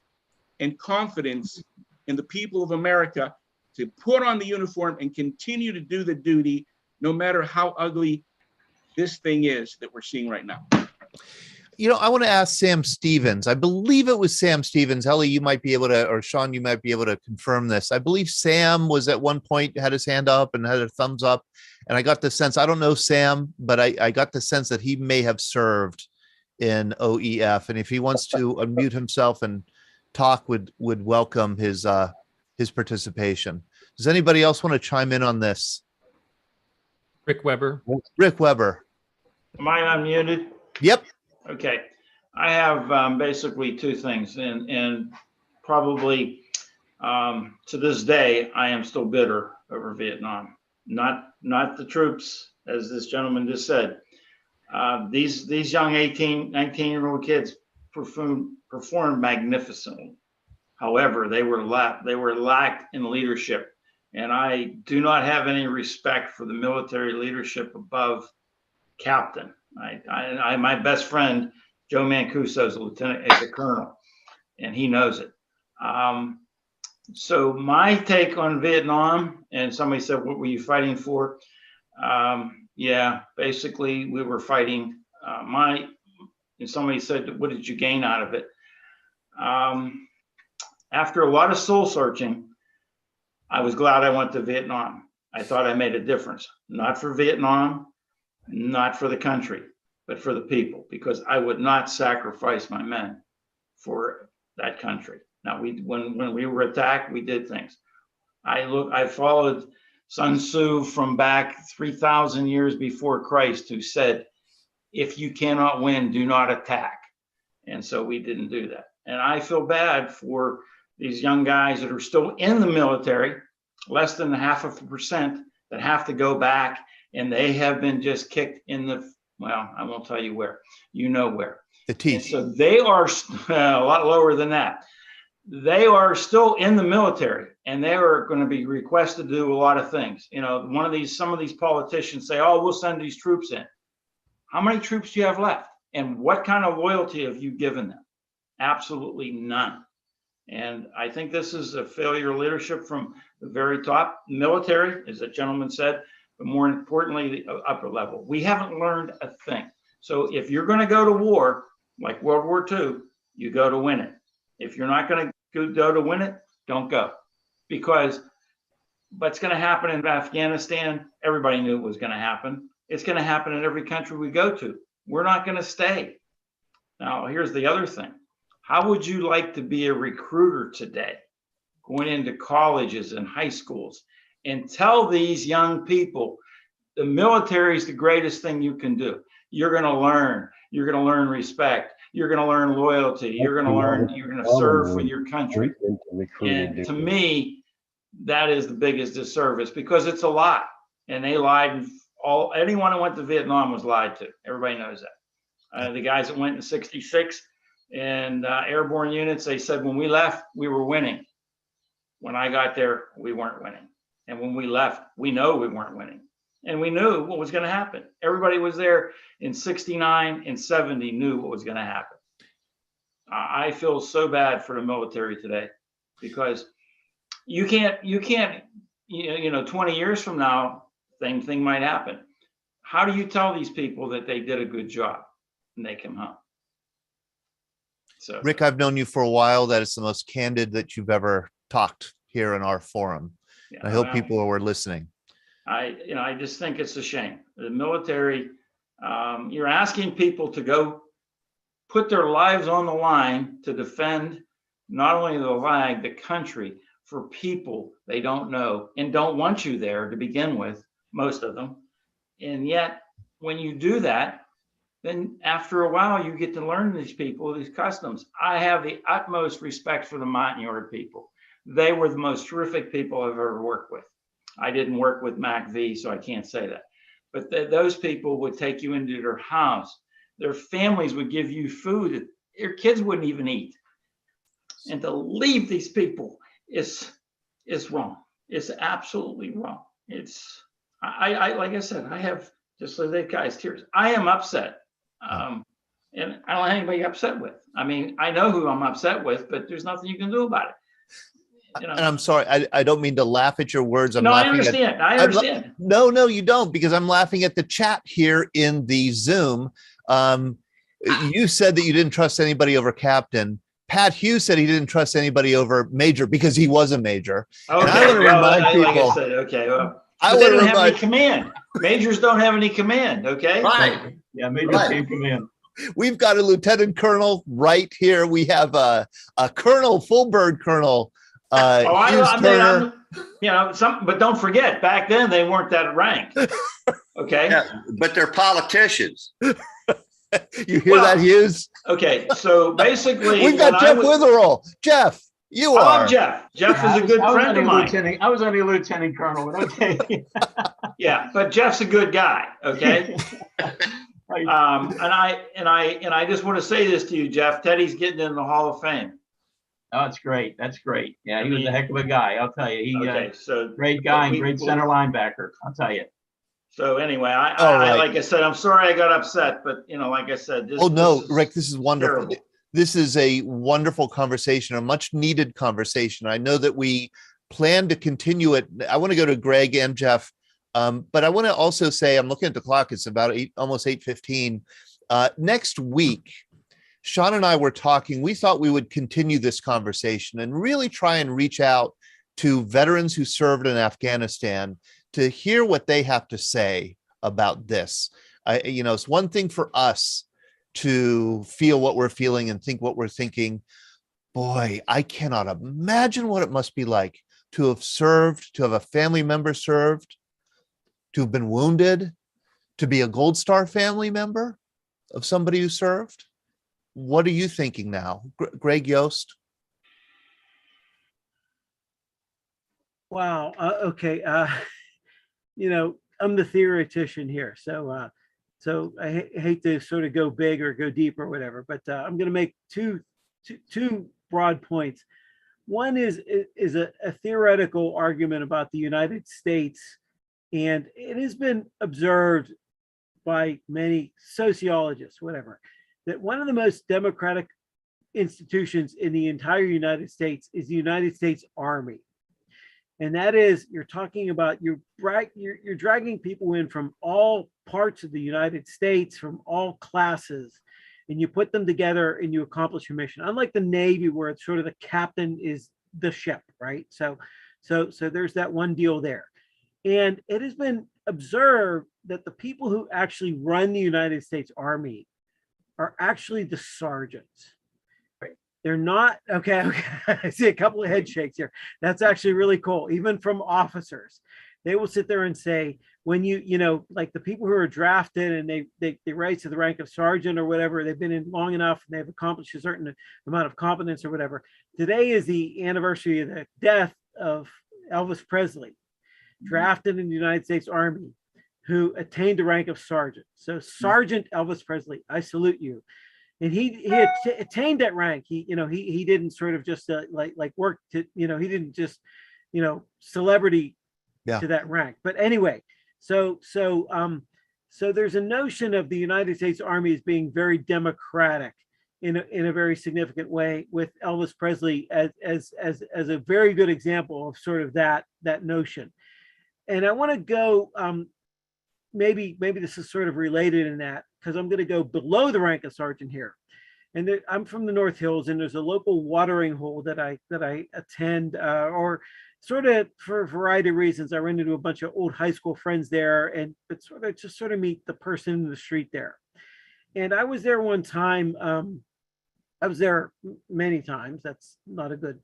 and confidence in the people of America to put on the uniform and continue to do the duty, no matter how ugly this thing is that we're seeing right now. You know, I want to ask Sam Stevens. I believe it was Sam Stevens. Ellie, you might be able to, or Sean, you might be able to confirm this. I believe Sam was at one point, had his hand up and had a thumbs up. And I got the sense, I don't know Sam, but I got the sense that he may have served in OEF. And if he wants to unmute himself and talk, would welcome his participation. Does anybody else want to chime in on this? Rick Weber. Rick Weber. Am I unmuted? Yep. Okay. I have basically two things, and probably to this day, I am still bitter over Vietnam. Not the troops, as this gentleman just said. These young 18, 19-year-old kids performed magnificently. However, they were lacked in leadership, and I do not have any respect for the military leadership above captain. My best friend Joe Mancuso is a lieutenant, is a colonel, and he knows it. So my take on Vietnam, and somebody said, "What were you fighting for?" Yeah, basically we were fighting. And somebody said, "What did you gain out of it?" After a lot of soul searching, I was glad I went to Vietnam. I thought I made a difference, not for Vietnam, not for the country, but for the people, because I would not sacrifice my men for that country. Now, when we were attacked, we did things. I followed Sun Tzu from back 3,000 years before Christ, who said, "If you cannot win, do not attack." And so we didn't do that. And I feel bad for these young guys that are still in the military, less than 0.5% that have to go back, and they have been just kicked in the, well, I won't tell you where, you know where. The teeth. And so they are a lot lower than that. They are still in the military, and they are going to be requested to do a lot of things. You know, some of these politicians say, "Oh, we'll send these troops in." How many troops do you have left? And what kind of loyalty have you given them? Absolutely none. And I think this is a failure of leadership from the very top military, as the gentleman said, but more importantly, the upper level. We haven't learned a thing. So if you're going to go to war, like World War II, you go to win it. If you're not going to go to win it, don't go. Because what's going to happen in Afghanistan, everybody knew it was going to happen. It's going to happen in every country we go to. We're not going to stay. Now, here's the other thing. How would you like to be a recruiter today, going into colleges and high schools, and tell these young people the military is the greatest thing you can do? You're going to learn. You're going to learn respect. You're going to learn loyalty. You're going to learn. You're going to serve for your country. And to me, that is the biggest disservice, because it's a lie. And they lied. Anyone who went to Vietnam was lied to. Everybody knows that. The guys that went in '66 and airborne units, they said when we left, we were winning. When I got there, we weren't winning. And when we left, we know we weren't winning. And we knew what was going to happen. Everybody was there in '69 and '70 knew what was going to happen. I feel so bad for the military today, because you can't, 20 years from now, same thing might happen. How do you tell these people that they did a good job when they come home? So, Rick, I've known you for a while. That is the most candid that you've ever talked here in our forum. yeah, I hope well, people are listening. I just think it's a shame. The military, you're asking people to go put their lives on the line to defend not only the flag, the country, for people they don't know and don't want you there to begin with, most of them. And yet, when you do that, then after a while, you get to learn these people, these customs. I have the utmost respect for the Montagnard people. They were the most terrific people I've ever worked with. I didn't work with MACV, so I can't say that. But those people would take you into their house their families would give you food that your kids wouldn't even eat. And to leave these people is wrong. It's absolutely wrong. I like I said, I have, just like that guy's tears. I am upset. And I don't have anybody upset with. I mean, I know who I'm upset with, but there's nothing you can do about it. You know? And I'm sorry, I don't mean to laugh at your words. I'm No, I laughing understand. I understand. No, you don't, because I'm laughing at the chat here in the Zoom. You said that you didn't trust anybody over captain. Pat Hughes said he didn't trust anybody over major because he was a major. Okay, and I want to remind like people. I said, okay, well, I they want to don't have any remind. command. Majors don't have any command. Okay. Right. Yeah, major Right. team command. We've got a lieutenant colonel right here. We have a colonel, full bird colonel. Hughes Turner. You know, but don't forget, back then they weren't that rank. Okay. Yeah, but they're politicians. You hear that, Hughes? Okay, so basically, We've got when Jeff I was- Witherall. Jeff, you I are. love Jeff. Jeff is a good friend of mine. I was only a lieutenant colonel, but okay. Yeah, but Jeff's a good guy. Okay. And I just want to say this to you, Jeff. Teddy's getting in the Hall of Fame. Oh, that's great. That's great. Yeah, he was a heck of a guy. I'll tell you. He Okay, so great guy and great center linebacker. I'll tell you. So anyway, All I right. like I said, I'm sorry I got upset, but you know, like I said, this. Oh no, this is Rick, this is wonderful. terrible. This is a wonderful conversation, a much needed conversation. I know that we plan to continue it. I want to go to Greg and Jeff, but I want to also say, I'm looking at the clock. It's about almost 8:15. Next week, Sean and I were talking. We thought we would continue this conversation and really try and reach out to veterans who served in Afghanistan to hear what they have to say about this. It's one thing for us to feel what we're feeling and think what we're thinking. Boy, I cannot imagine what it must be like to have served, to have a family member served, to have been wounded, to be a Gold Star family member of somebody who served. What are you thinking now? Greg Yost? Wow. Okay. I'm the theoretician here, so I hate to sort of go big or go deep or whatever, but I'm going to make two broad points. One is a theoretical argument about the United States, and it has been observed by many sociologists, whatever, that one of the most democratic institutions in the entire United States is the United States Army. And that is, you're talking about, you're dragging people in from all parts of the United States, from all classes, and you put them together and you accomplish your mission. Unlike the Navy, where it's sort of the captain is the ship, right? So there's that one deal there. And it has been observed that the people who actually run the United States Army are actually the sergeants. They're not, okay, I see a couple of head shakes here. That's actually really cool. Even from officers, they will sit there and say, when like the people who are drafted and they rise to the rank of sergeant or whatever, they've been in long enough and they've accomplished a certain amount of competence or whatever. Today is the anniversary of the death of Elvis Presley, drafted in the United States Army, who attained the rank of sergeant. So Sergeant Elvis Presley, I salute you. And he attained that rank. He didn't sort of just like work to, he didn't just, celebrity to that rank. But anyway, so there's a notion of the United States Army as being very democratic in a very significant way, with Elvis Presley as a very good example of sort of that notion. And I want to go, maybe this is sort of related in that, because I'm going to go below the rank of sergeant here. And I'm from the North Hills, and there's a local watering hole that I attend, or sort of for a variety of reasons. I ran into a bunch of old high school friends there, and but sort of meet the person in the street there. And I was there one time. I was there many times. That's not a good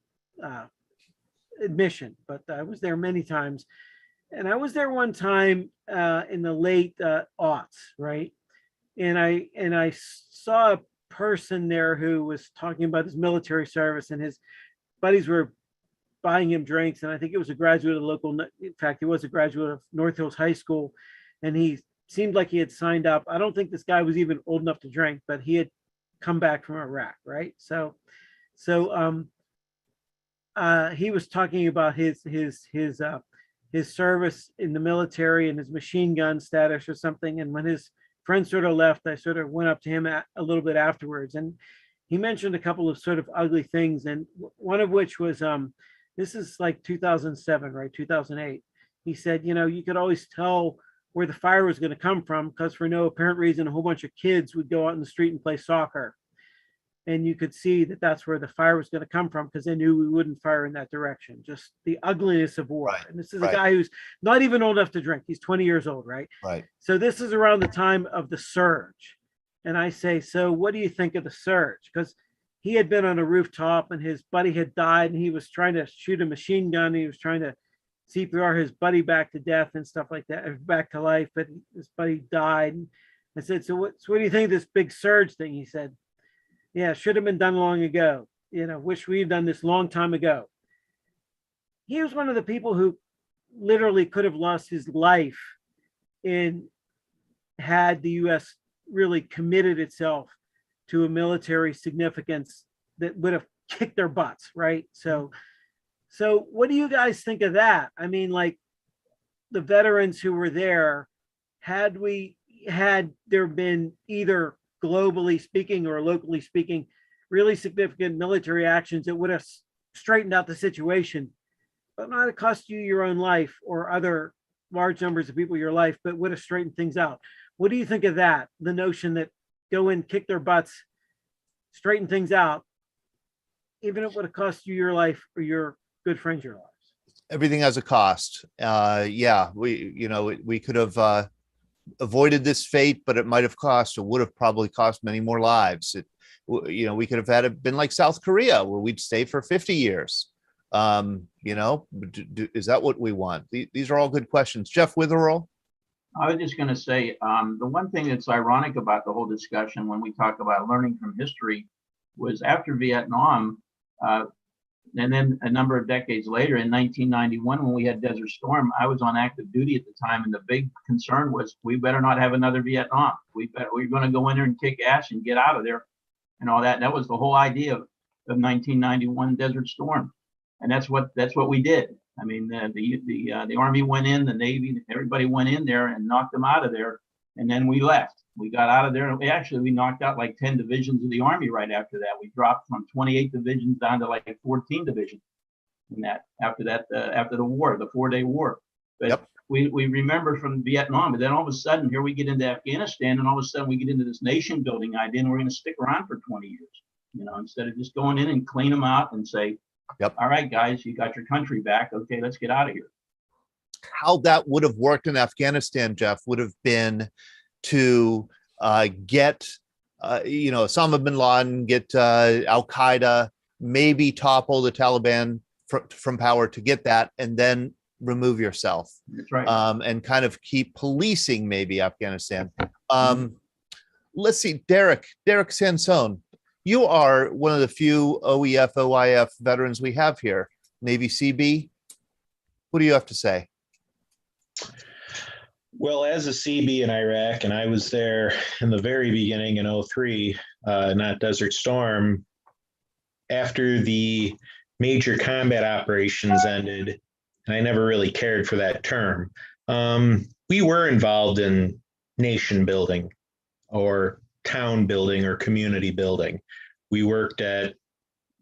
admission, but I was there many times. And I was there one time in the late aughts, right? And I saw a person there who was talking about his military service, and his buddies were buying him drinks. And I think it was a graduate of the local, in fact, he was a graduate of North Hills High School. And he seemed like he had signed up. I don't think this guy was even old enough to drink, but he had come back from Iraq, right? So he was talking about his service in the military and his machine gun status or something. And when his friend sort of left, I sort of went up to him a little bit afterwards, and he mentioned a couple of sort of ugly things, and one of which was this is like 2007, right? 2008. He said, you know, you could always tell where the fire was going to come from because for no apparent reason, a whole bunch of kids would go out in the street and play soccer. And you could see that that's where the fire was going to come from because they knew we wouldn't fire in that direction. Just the ugliness of war. And this is a guy who's not even old enough to drink. He's 20 years old, right? Right. So this is around the time of the surge. And I say, so what do you think of the surge? Because he had been on a rooftop and his buddy had died and he was trying to shoot a machine gun. He was trying to CPR his buddy back to death and stuff like that, back to life, but his buddy died. And I said, so what do you think of this big surge thing? He said, yeah, should have been done long ago. You know, wish we'd done this long time ago. He was one of the people who literally could have lost his life had the U.S. really committed itself to a military significance that would have kicked their butts, right? So what do you guys think of that? I mean, like the veterans who were there, had there been either globally speaking or locally speaking, really significant military actions that would have straightened out the situation, but not cost you your own life or other large numbers of people your life, but would have straightened things out. What do you think of that? The notion that go in, kick their butts, straighten things out, even if it would have cost you your life or your good friends your lives. Everything has a cost. Yeah, we could have avoided this fate, but it might have cost or would have probably cost many more lives. We could have had it been like South Korea where we'd stay for 50 years. Is that what we want? These are all good questions. Jeff Witherall? I was just going to say, the one thing that's ironic about the whole discussion when we talk about learning from history was after Vietnam, and then a number of decades later in 1991, when we had Desert Storm, I was on active duty at the time. And the big concern was we better not have another Vietnam. We're going to go in there and kick ass and get out of there and all that. And that was the whole idea of 1991 Desert Storm. And that's what we did. I mean, the Army went in, the Navy, everybody went in there and knocked them out of there. And then we left. We got out of there. And we knocked out like 10 divisions of the Army right after that. We dropped from 28 divisions down to like 14 divisions. And after the war, the 4-day war. But we remember from Vietnam, but then all of a sudden here we get into Afghanistan, and all of a sudden we get into this nation building idea, and we're going to stick around for 20 years. Instead of just going in and clean them out and say, all right, guys, you got your country back. Okay, let's get out of here. How that would have worked in Afghanistan, Jeff, would have been to get, Osama bin Laden, get Al-Qaeda, maybe topple the Taliban from power to get that, and then remove yourself. That's right. And kind of keep policing maybe Afghanistan. Let's see, Derek Sansone. You are one of the few OEF, OIF veterans we have here. Navy CB, what do you have to say? Well, as a CB in Iraq, and I was there in the very beginning in 2003, not Desert Storm, after the major combat operations ended, and I never really cared for that term, we were involved in nation building or town building or community building. We worked at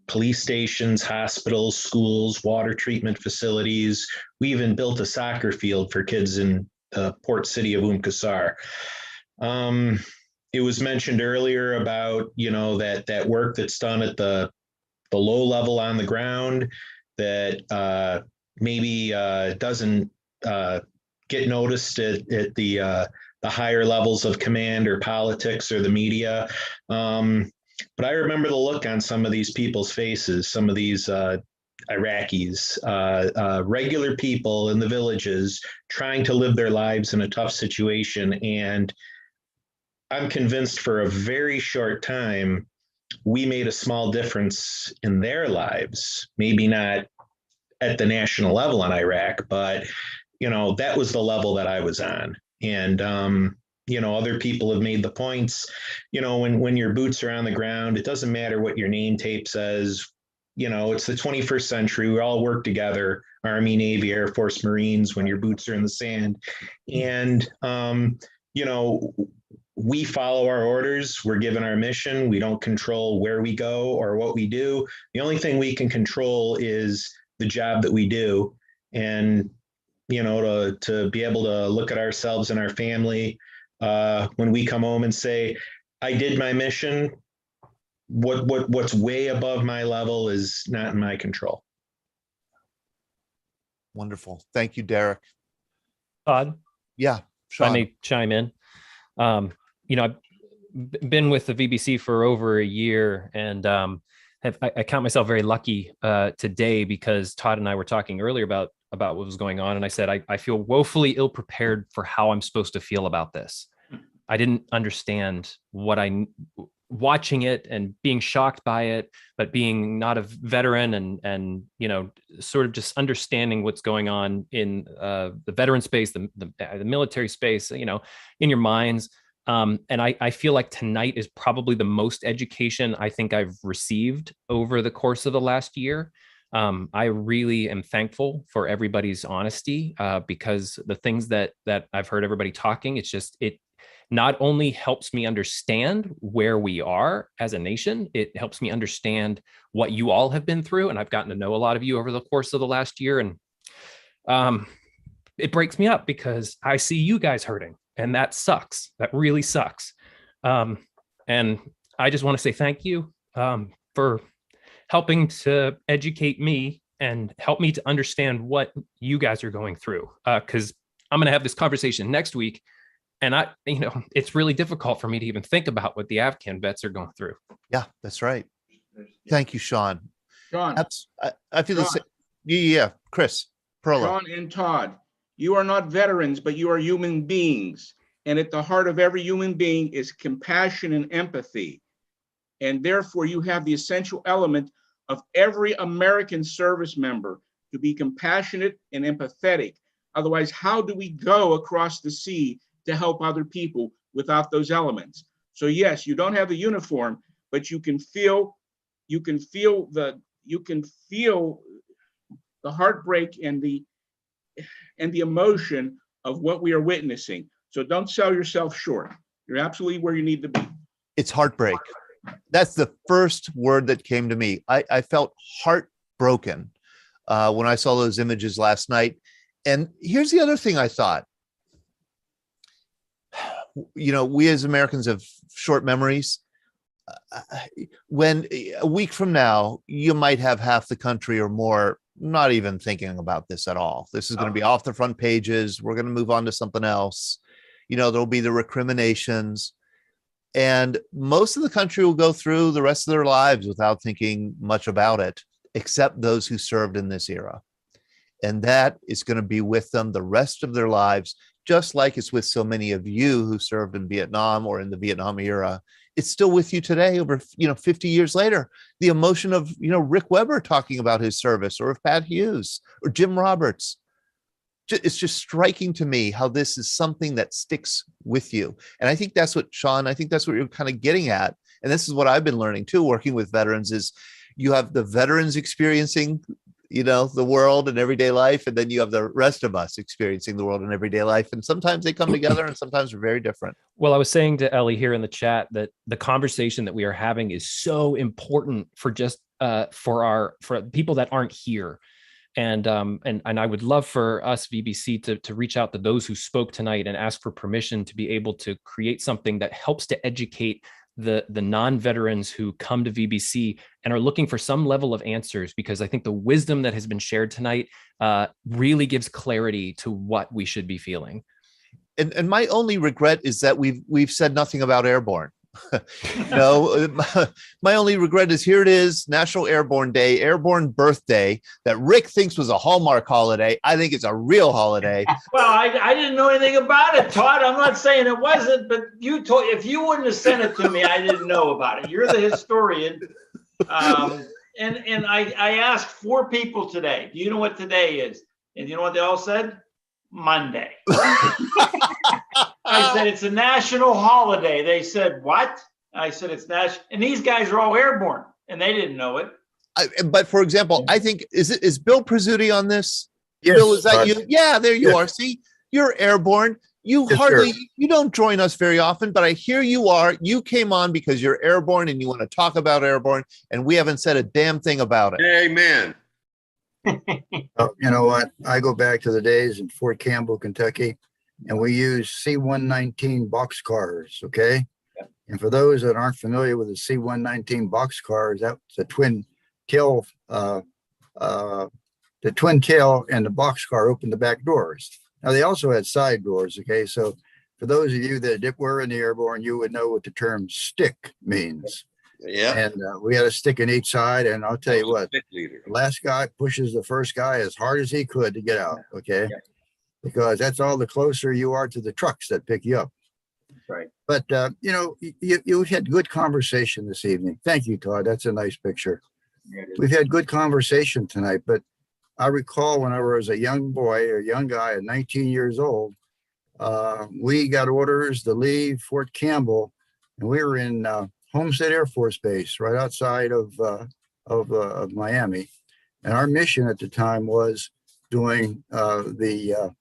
police stations, hospitals, schools, water treatment facilities. We even built a soccer field for kids in the port city of Qasr. It was mentioned earlier about, that work that's done at the low level on the ground that maybe doesn't get noticed at the higher levels of command or politics or the media. But I remember the look on some of these people's faces, some of these Iraqis, regular people in the villages trying to live their lives in a tough situation. And I'm convinced for a very short time, we made a small difference in their lives, maybe not at the national level in Iraq, but that was the level that I was on. And, other people have made the points, when your boots are on the ground, it doesn't matter what your name tape says. It's the 21st century. We all work together, Army, Navy, Air Force, Marines, when your boots are in the sand. And, we follow our orders. We're given our mission. We don't control where we go or what we do. The only thing we can control is the job that we do. And, to be able to look at ourselves and our family when we come home and say, I did my mission. What's way above my level is not in my control. Wonderful. Thank you, Derek. Todd? Yeah, if I may chime in. I've been with the VBC for over a year, and I count myself very lucky today, because Todd and I were talking earlier about what was going on, and I said I feel woefully ill prepared for how I'm supposed to feel about this. I didn't understand watching it and being shocked by it, but being not a veteran and sort of just understanding what's going on in the veteran space, the military space, in your minds. And I feel like tonight is probably the most education I think I've received over the course of the last year. I really am thankful for everybody's honesty, because the things that I've heard everybody talking, it not only helps me understand where we are as a nation, it helps me understand what you all have been through. And I've gotten to know a lot of you over the course of the last year. And it breaks me up, because I see you guys hurting, and that sucks. That really sucks. And I just want to say thank you for helping to educate me and help me to understand what you guys are going through. Because I'm going to have this conversation next week. And it's really difficult for me to even think about what the Afghan vets are going through. Yeah, that's right. Thank you, Sean. Sean. I feel the same. Yeah, Chris. Perla. Sean and Todd, you are not veterans, but you are human beings. And at the heart of every human being is compassion and empathy. And therefore, you have the essential element of every American service member to be compassionate and empathetic. Otherwise, how do we go across the sea to help other people without those elements? So yes, you don't have the uniform, but you can feel the heartbreak and the emotion of what we are witnessing. So don't sell yourself short. You're absolutely where you need to be. It's heartbreak. That's the first word that came to me. I felt heartbroken when I saw those images last night. And here's the other thing I thought. We as Americans have short memories. When a week from now, you might have half the country or more not even thinking about this at all. This is going to be off the front pages. We're going to move on to something else. There'll be the recriminations. And most of the country will go through the rest of their lives without thinking much about it, except those who served in this era. And that is going to be with them the rest of their lives, just like it's with so many of you who served in Vietnam or in the Vietnam era. It's still with you today, over 50 years later. The emotion of Rick Weber talking about his service, or of Pat Hughes or Jim Roberts. It's just striking to me how this is something that sticks with you. And I think that's what, Sean, I think that's what you're kind of getting at. And this is what I've been learning too, working with veterans, is you have the veterans experiencing the world and everyday life, and then you have the rest of us experiencing the world and everyday life. And sometimes they come together and sometimes they're very different. Well, I was saying to Ellie here in the chat that the conversation that we are having is so important for just for people that aren't here. And I would love for us, VBC, to reach out to those who spoke tonight and ask for permission to be able to create something that helps to educate the non-veterans who come to VBC and are looking for some level of answers, because I think the wisdom that has been shared tonight really gives clarity to what we should be feeling. And my only regret is that we've said nothing about airborne. No, my only regret is here it is, National Airborne Day, Airborne Birthday, that Rick thinks was a Hallmark holiday. I think it's a real holiday. Well, I didn't know anything about it, Todd. I'm not saying it wasn't, but if you wouldn't have sent it to me, I didn't know about it. You're the historian. And I asked 4 people today, do you know what today is? And you know what they all said? Monday. I said, it's a national holiday. They said, what? I said, it's national. And these guys are all airborne and they didn't know it. But for example, I think, is Bill Prizzuti on this? Yes, Bill, is that Todd. you? Yeah, there you Yes. are. See, you're airborne. You Yes, hardly, sir. you don't join us very often, but I hear you are. You came on because you're airborne and you want to talk about airborne, and we haven't said a damn thing about it. Amen. You know what? I go back to the days in Fort Campbell, Kentucky, and we used C-119 boxcars, okay? And for those that aren't familiar with the C-119 boxcars, that's the twin tail, and the boxcar opened the back doors. Now, they also had side doors, okay? So for those of you that were in the airborne, you would know what the term stick means. Yeah. And we had a stick in each side, and I'll tell you what, the last guy pushes the first guy as hard as he could to get out, okay? Because that's all the closer you are to the trucks that pick you up. Right. But, you know, you've had good conversation this evening. Thank you, Todd. That's a nice picture. We've had good conversation tonight, but I recall when I was a young boy or young guy at 19 years old, we got orders to leave Fort Campbell, and we were in Homestead Air Force Base right outside of Miami. And our mission at the time was doing the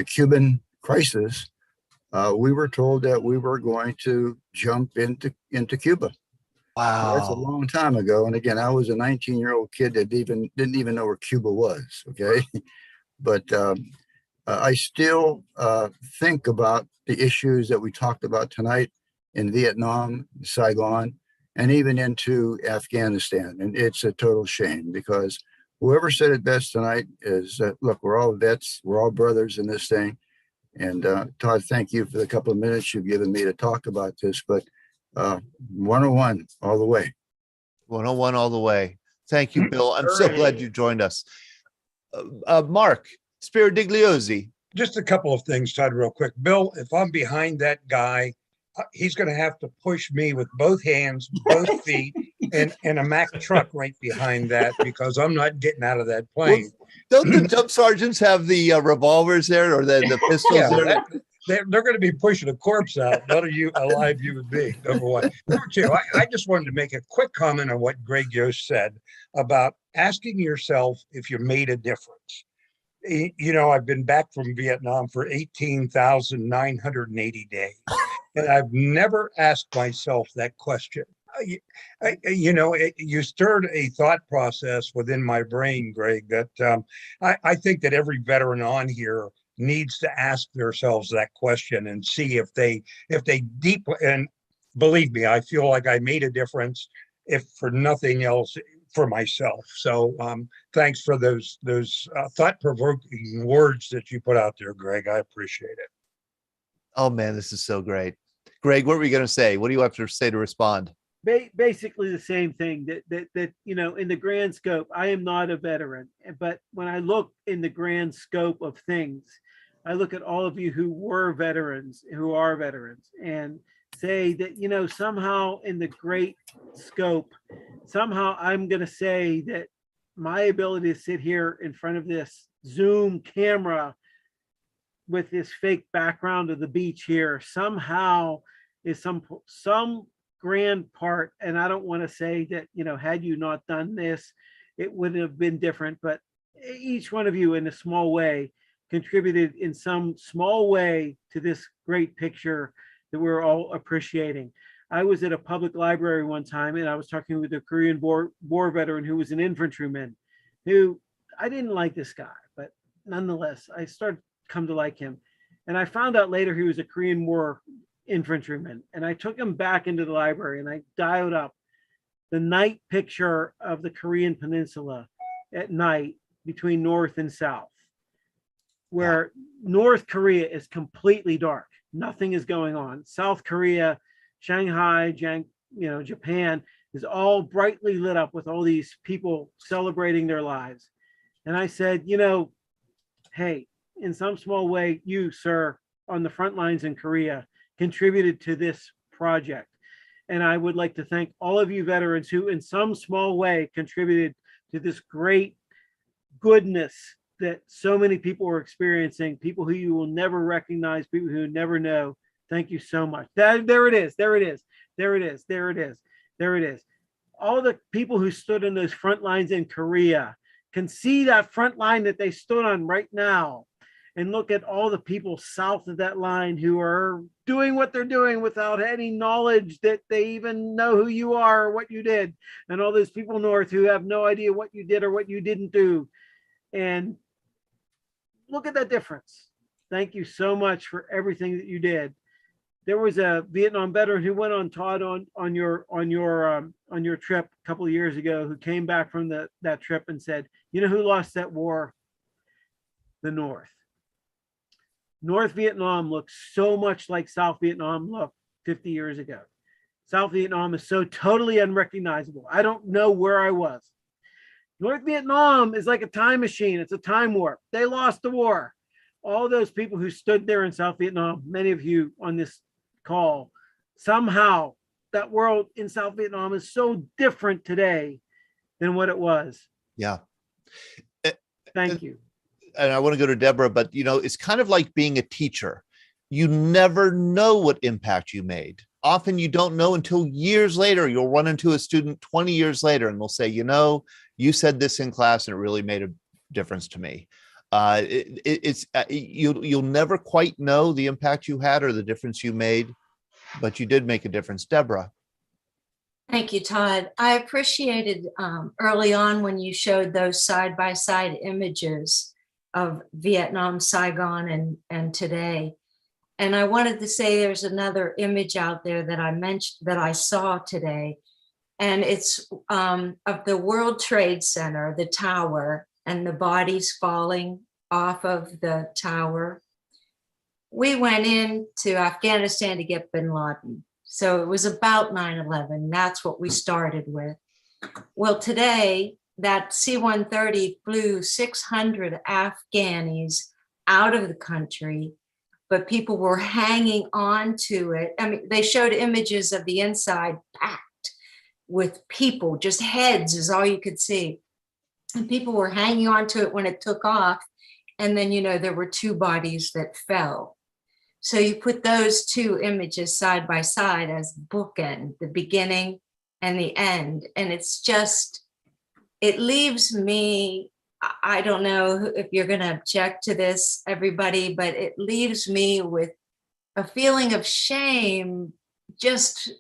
Cuban crisis. We were told that we were going to jump into Cuba. Wow. That's a long time ago. And again, I was a 19-year-old kid that didn't even know where Cuba was. Okay. But I still think about the issues that we talked about tonight in Vietnam, Saigon, and even into Afghanistan. And it's a total shame because whoever said it best tonight is, look, we're all vets. We're all brothers in this thing. And Todd, thank you for the couple of minutes you've given me to talk about this. But 101 all the way. 101 all the way. Thank you, Bill. I'm so glad you joined us. Mark Spiridigliosi. Just a couple of things, Todd, real quick. Bill, if I'm behind that guy, he's going to have to push me with both hands, both feet, and a Mack truck right behind that because I'm not getting out of that plane. Well, don't the jump sergeants have the revolvers there or the pistols there? They're going to be pushing a corpse out. What are you, alive human being? Number one. Number two, I just wanted to make a quick comment on what Greg Yost said about asking yourself if you made a difference. You know, I've been back from Vietnam for 18,980 days, and I've never asked myself that question. You stirred a thought process within my brain, Greg, that I think that every veteran on here needs to ask themselves that question and see if they deeply, and believe me, I feel like I made a difference, if for nothing else, for myself. So thanks for those thought-provoking words that you put out there, Greg. I appreciate it. Oh man, this is so great. Greg, what were you going to say? What do you have to say to respond? Basically the same thing that you know, in the grand scope, I am not a veteran, but when I look in the grand scope of things, I look at all of you who were veterans, who are veterans, and say that, you know, somehow in the great scope, somehow I'm going to say that my ability to sit here in front of this Zoom camera with this fake background of the beach here somehow is some grand part. And I don't want to say that, you know, had you not done this, it would have been different, but each one of you in a small way contributed in some small way to this great picture that we're all appreciating. I was at a public library one time and I was talking with a Korean War veteran who was an infantryman who, I didn't like this guy, but nonetheless, I started to come to like him. And I found out later he was a Korean War infantryman. And I took him back into the library and I dialed up the night picture of the Korean Peninsula at night between North and South, where North Korea is completely dark. Nothing is going on. South Korea, Shanghai, Japan is all brightly lit up with all these people celebrating their lives. And I said, you know, hey, in some small way, you, sir, on the front lines in Korea, contributed to this project. And I would like to thank all of you veterans who in some small way contributed to this great goodness that so many people are experiencing, people who you will never recognize, people who never know. Thank you so much. There it is. There it is. There it is. There it is. There it is. All the people who stood in those front lines in Korea can see that front line that they stood on right now, and look at all the people south of that line who are doing what they're doing without any knowledge that they even know who you are or what you did. And all those people north who have no idea what you did or what you didn't do. And look at that difference. Thank you so much for everything that you did. There was a Vietnam veteran who went on, Todd, on your trip a couple of years ago, who came back from that trip and said, you know who lost that war? The North. North Vietnam looks so much like South Vietnam looked 50 years ago. South Vietnam is so totally unrecognizable. I don't know where I was. North Vietnam is like a time machine. It's a time warp. They lost the war. All those people who stood there in South Vietnam, many of you on this call, somehow that world in South Vietnam is so different today than what it was. Yeah. Thank you. And I want to go to Deborah, but it's kind of like being a teacher. You never know what impact you made. Often you don't know until years later. You'll run into a student 20 years later and they'll say, you said this in class and it really made a difference to me. You'll never quite know the impact you had or the difference you made, but you did make a difference. Deborah. Thank you, Todd. I appreciated early on when you showed those side-by-side images of Vietnam, Saigon, and today. And I wanted to say there's another image out there that I mentioned, that I saw today, and it's of the World Trade Center, the tower, and the bodies falling off of the tower. We went into Afghanistan to get bin Laden. So it was about 9/11. That's what we started with. Well, today, that C-130 flew 600 Afghanis out of the country, but people were hanging on to it. I mean, they showed images of the inside packed with people, just heads is all you could see. And people were hanging on to it when it took off. And then, there were 2 bodies that fell. So you put those 2 images side by side as bookend, the beginning and the end. And it's just, it leaves me, I don't know if you're going to object to this, everybody, but it leaves me with a feeling of shame just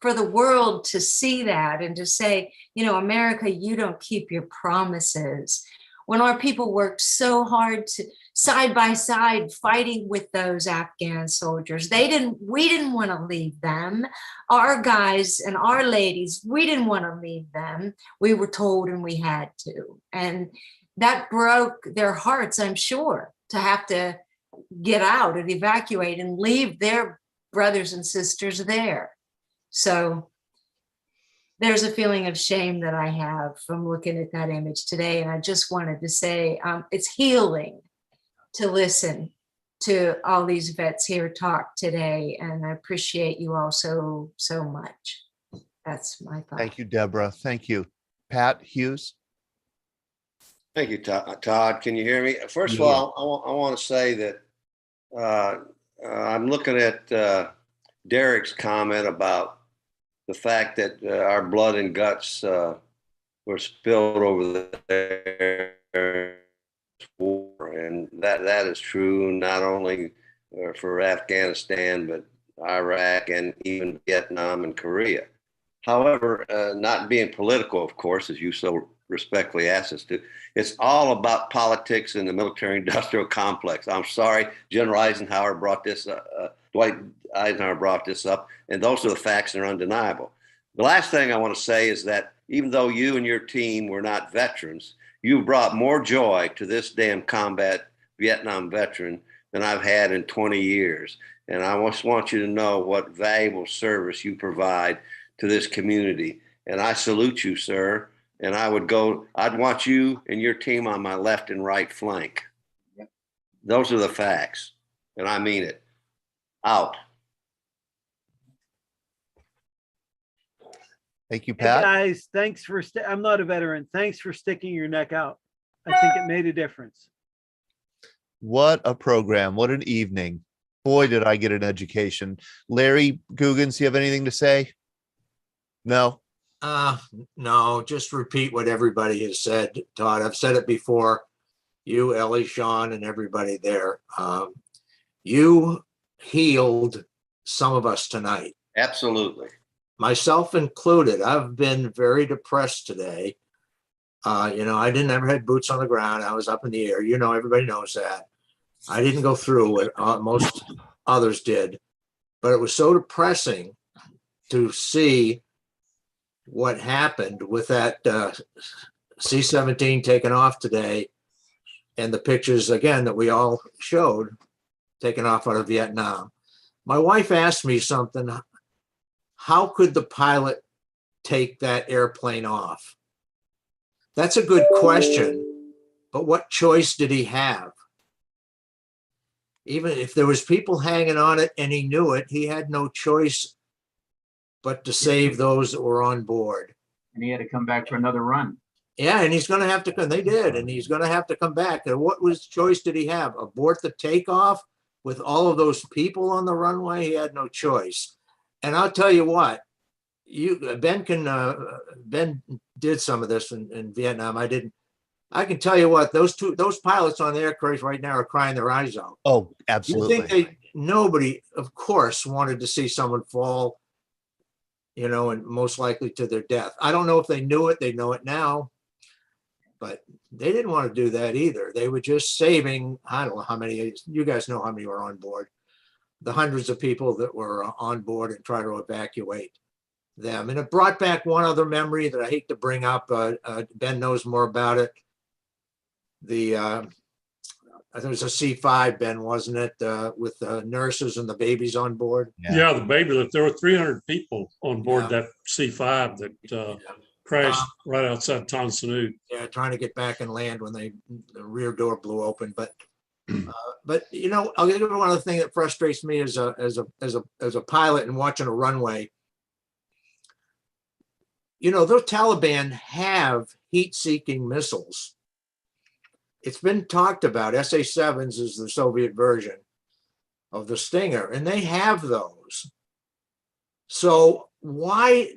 for the world to see that and to say, America, you don't keep your promises. When our people worked so hard to side by side fighting with those Afghan soldiers, we didn't want to leave them. Our guys and our ladies, we didn't want to leave them. We were told and we had to. And that broke their hearts, I'm sure, to have to get out and evacuate and leave their brothers and sisters there. So there's a feeling of shame that I have from looking at that image today. And I just wanted to say it's healing to listen to all these vets here talk today. And I appreciate you all so much. That's my thought. Thank you, Deborah. Thank you. Pat Hughes. Thank you, Todd. Can you hear me? First of all, I want to say that I'm looking at Derek's comment about the fact that our blood and guts were spilled over there, and that is true not only for Afghanistan, but Iraq and even Vietnam and Korea. However, not being political, of course, as you so respectfully asked us to, it's all about politics in the military-industrial complex. I'm sorry, General Eisenhower brought this Dwight Eisenhower brought this up, and those are the facts that are undeniable. The last thing I want to say is that even though you and your team were not veterans, you brought more joy to this damn combat Vietnam veteran than I've had in 20 years. And I just want you to know what valuable service you provide to this community. And I salute you, sir. And I'd want you and your team on my left and right flank. Yep. Those are the facts. And I mean it. Out. Thank you, Hey Pat. guys, thanks for, I'm not a veteran. Thanks for sticking your neck out. I think it made a difference. What a program. What an evening. Boy, did I get an education. Larry Googans, you have anything to say? No? No, just repeat what everybody has said, Todd. I've said it before. You, Ellie, Sean, and everybody there. You healed some of us tonight. Absolutely. Myself included. I've been very depressed today. I didn't ever had boots on the ground. I was up in the air. Everybody knows that. I didn't go through what most others did, but it was so depressing to see what happened with that C-17 taken off today, and the pictures again that we all showed taken off out of Vietnam. My wife asked me something. How could the pilot take that airplane off? That's a good question, but what choice did he have? Even if there was people hanging on it and he knew it, he had no choice but to save those that were on board. And he had to come back for another run. Yeah, and he's going to have to come. They did, and he's going to have to come back. And what choice did he have? Abort the takeoff with all of those people on the runway? He had no choice. And I'll tell you what, Ben did some of this in Vietnam. I didn't. I can tell you what, those pilots on the aircraft right now are crying their eyes out. Oh, absolutely. You think nobody, of course, wanted to see someone fall, and most likely to their death. I don't know if they knew it. They know it now, but they didn't want to do that either. They were just saving, I don't know how many, you guys know how many were on board, the hundreds of people that were on board and try to evacuate them. And it brought back one other memory that I hate to bring up. Ben knows more about it. I think it was a C5, Ben, wasn't it? With the nurses and the babies on board. Yeah, the baby. There were 300 people on board that C5 that crashed right outside Tan Son Nhut. Yeah, trying to get back and land when the rear door blew open. But I'll give you one other thing that frustrates me as a pilot and watching a runway. Those Taliban have heat-seeking missiles. It's been talked about. SA-7s is the Soviet version of the Stinger, and they have those. So why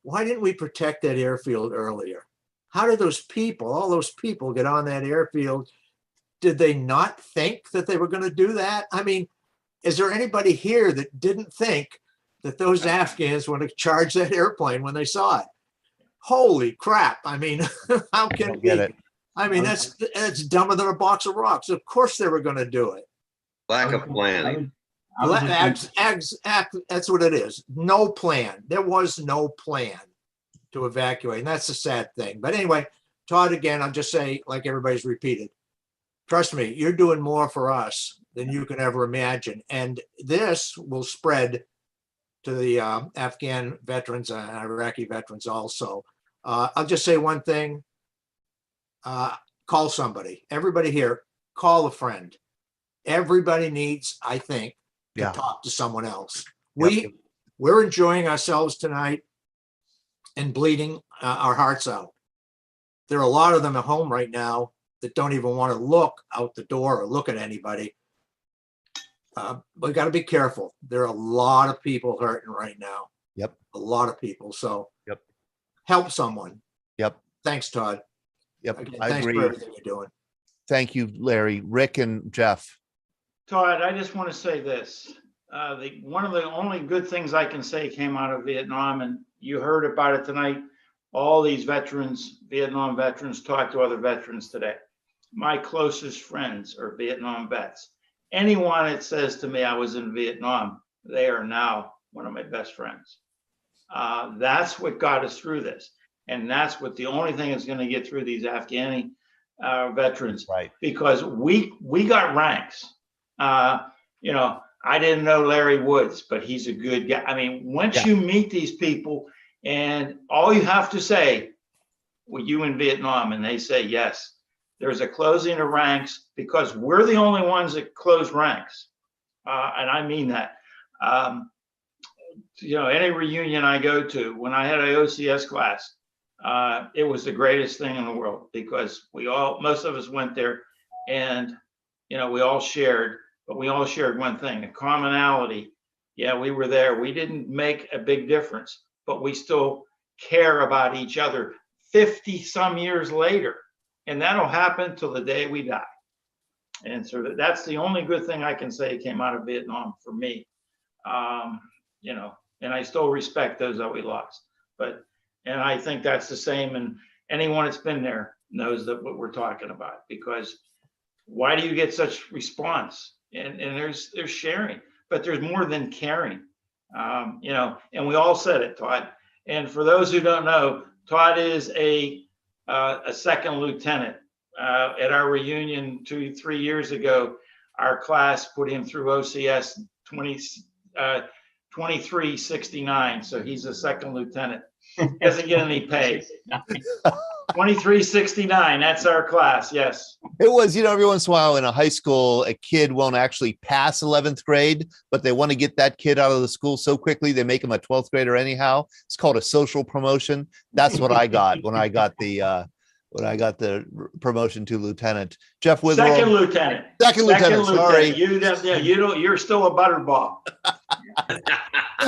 didn't we protect that airfield earlier? How did all those people get on that airfield? Did they not think that they were going to do that? I mean, is there anybody here that didn't think that those Afghans were going to charge that airplane when they saw it? Holy crap. I mean, how can we get it? I mean, that's dumber than a box of rocks. Of course they were going to do it. Lack of planning. That's what it is. No plan. There was no plan to evacuate. And that's the sad thing. But anyway, Todd, again, I'll just say, like everybody's repeated, trust me, you're doing more for us than you can ever imagine. And this will spread to the Afghan veterans and Iraqi veterans also. I'll just say one thing. Call somebody. Everybody here, call a friend. Everybody needs, I think, to talk to someone else. We're enjoying ourselves tonight and bleeding our hearts out. There are a lot of them at home right now that don't even want to look out the door or look at anybody. We got to be careful. There are a lot of people hurting right now. Yep. A lot of people. So help someone. Yep. Thanks, Todd. Yep. Again, I thanks agree. for everything you're doing. Thank you, Larry. Rick and Jeff. Todd, I just want to say this. One of the only good things I can say came out of Vietnam, and you heard about it tonight. All these veterans, Vietnam veterans, talk to other veterans today. My closest friends are Vietnam vets. Anyone that says to me I was in Vietnam, they are now one of my best friends. That's what got us through this. And that's what the only thing is going to get through these Afghani veterans. Right. Because we got ranks. I didn't know Larry Woods, but he's a good guy. I mean, once you meet these people and all you have to say, were you in Vietnam? And they say, yes, there's a closing of ranks because we're the only ones that close ranks. And I mean that. Any reunion I go to, when I had an OCS class, it was the greatest thing in the world because most of us went there and, we all shared, but we all shared one thing, a commonality. Yeah, we were there. We didn't make a big difference, but we still care about each other 50 some years later. And that'll happen till the day we die. And so that's the only good thing I can say came out of Vietnam for me. And I still respect those that we lost. And I think that's the same. And anyone that's been there knows that what we're talking about, because why do you get such response? And there's sharing, but there's more than caring. And we all said it, Todd. And for those who don't know, Todd is a second lieutenant. At our reunion 2-3 years ago, our class put him through OCS 2369. So he's a second lieutenant. Doesn't get any pay. 2369, that's our class. Yes. It was, every once in a while in a high school, a kid won't actually pass 11th grade, but they want to get that kid out of the school so quickly they make him a 12th grader anyhow. It's called a social promotion. That's what I got when I got the promotion to lieutenant. Jeff Witherell. Second lieutenant. Sorry. You're still a butterball.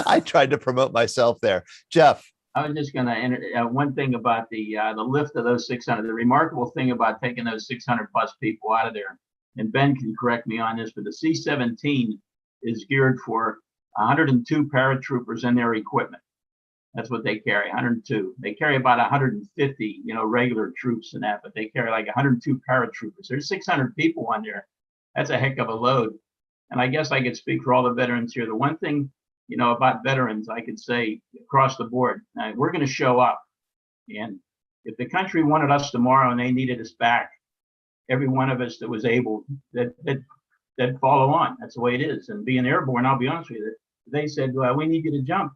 I tried to promote myself there. Jeff. I was just going to one thing about the lift of those 600. The remarkable thing about taking those 600 plus people out of there, and Ben can correct me on this, but the C-17 is geared for 102 paratroopers and their equipment. That's what they carry, 102. They carry about 150, regular troops and that, but they carry like 102 paratroopers. There's 600 people on there. That's a heck of a load. And I guess I could speak for all the veterans here. The one thing, about veterans, I could say across the board, we're going to show up. And if the country wanted us tomorrow and they needed us back, every one of us that was able, that follow on. That's the way it is. And being airborne, I'll be honest with you, they said, well, we need you to jump.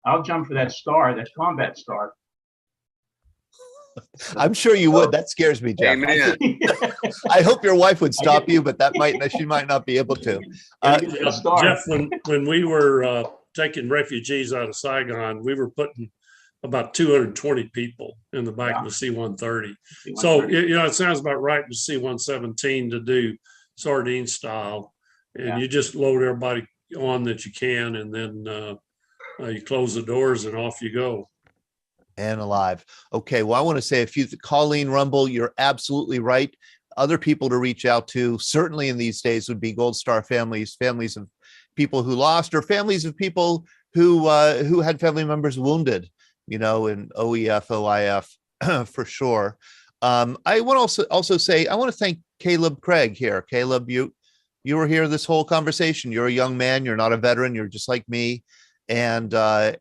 I'll jump for that star, that combat star. I'm sure you would. That scares me, Jeff. Amen. I hope your wife would stop you, but she might not be able to. Jeff, when we were taking refugees out of Saigon, we were putting about 220 people in the back of the C-130. So, it sounds about right to C-117 to do sardine style. And you just load everybody on that you can, and then you close the doors and off you go. And alive. Okay, well, I want to say a few. Colleen Rumble, you're absolutely right. Other people to reach out to, certainly in these days, would be Gold Star families, families of people who lost, or families of people who had family members wounded, in OEF, OIF, for sure. I want to also say, I want to thank Caleb Craig here. Caleb, you were here this whole conversation. You're a young man. You're not a veteran. You're just like me. And I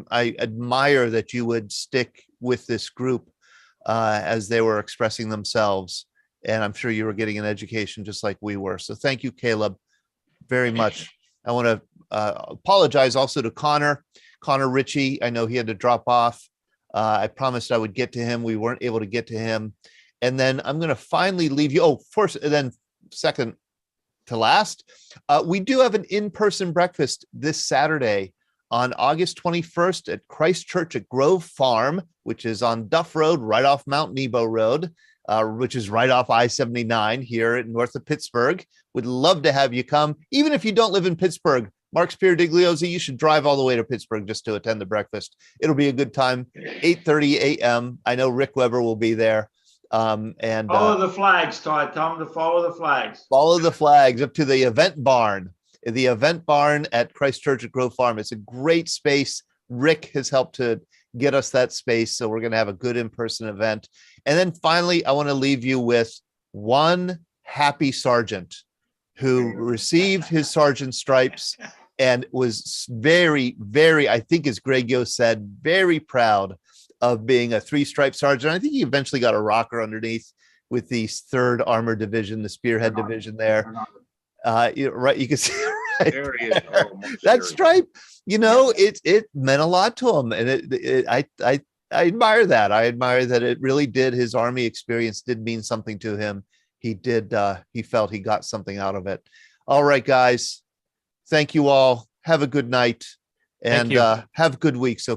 admire that you would stick with this group as they were expressing themselves. And I'm sure you were getting an education just like we were. So thank you, Caleb, very much. I want to apologize also to Connor Ritchie. I know he had to drop off. I promised I would get to him. We weren't able to get to him. And then I'm going to finally leave you. Oh, first, and then second to last, we do have an in-person breakfast this Saturday on August 21st at Christ Church at Grove Farm, which is on Duff Road, right off Mount Nebo Road, which is right off I-79 here north of Pittsburgh. Would love to have you come. Even if you don't live in Pittsburgh, Mark Spiridigliosi, you should drive all the way to Pittsburgh just to attend the breakfast. It'll be a good time. 8:30 a.m. I know Rick Weber will be there. And follow the flags, Todd. Tell them to follow the flags. Follow the flags up to the event barn. The event barn at Christ Church at Grove Farm. It's a great space. Rick has helped to get us that space, so we're going to have a good in-person event. And then finally, I want to leave you with one happy sergeant who received his sergeant stripes and was very, very, I think as Greg Yo said, very proud of being a 3-stripe sergeant. I think he eventually got a rocker underneath with the 3rd Armored Division, the Spearhead Division there. Right, you can see right there he is. Oh, that stripe, it meant a lot to him, and I admire that. I admire that it really did. His Army experience did mean something to him. He did. He felt he got something out of it. All right, guys. Thank you all. Have a good night, and have good weeks. Okay.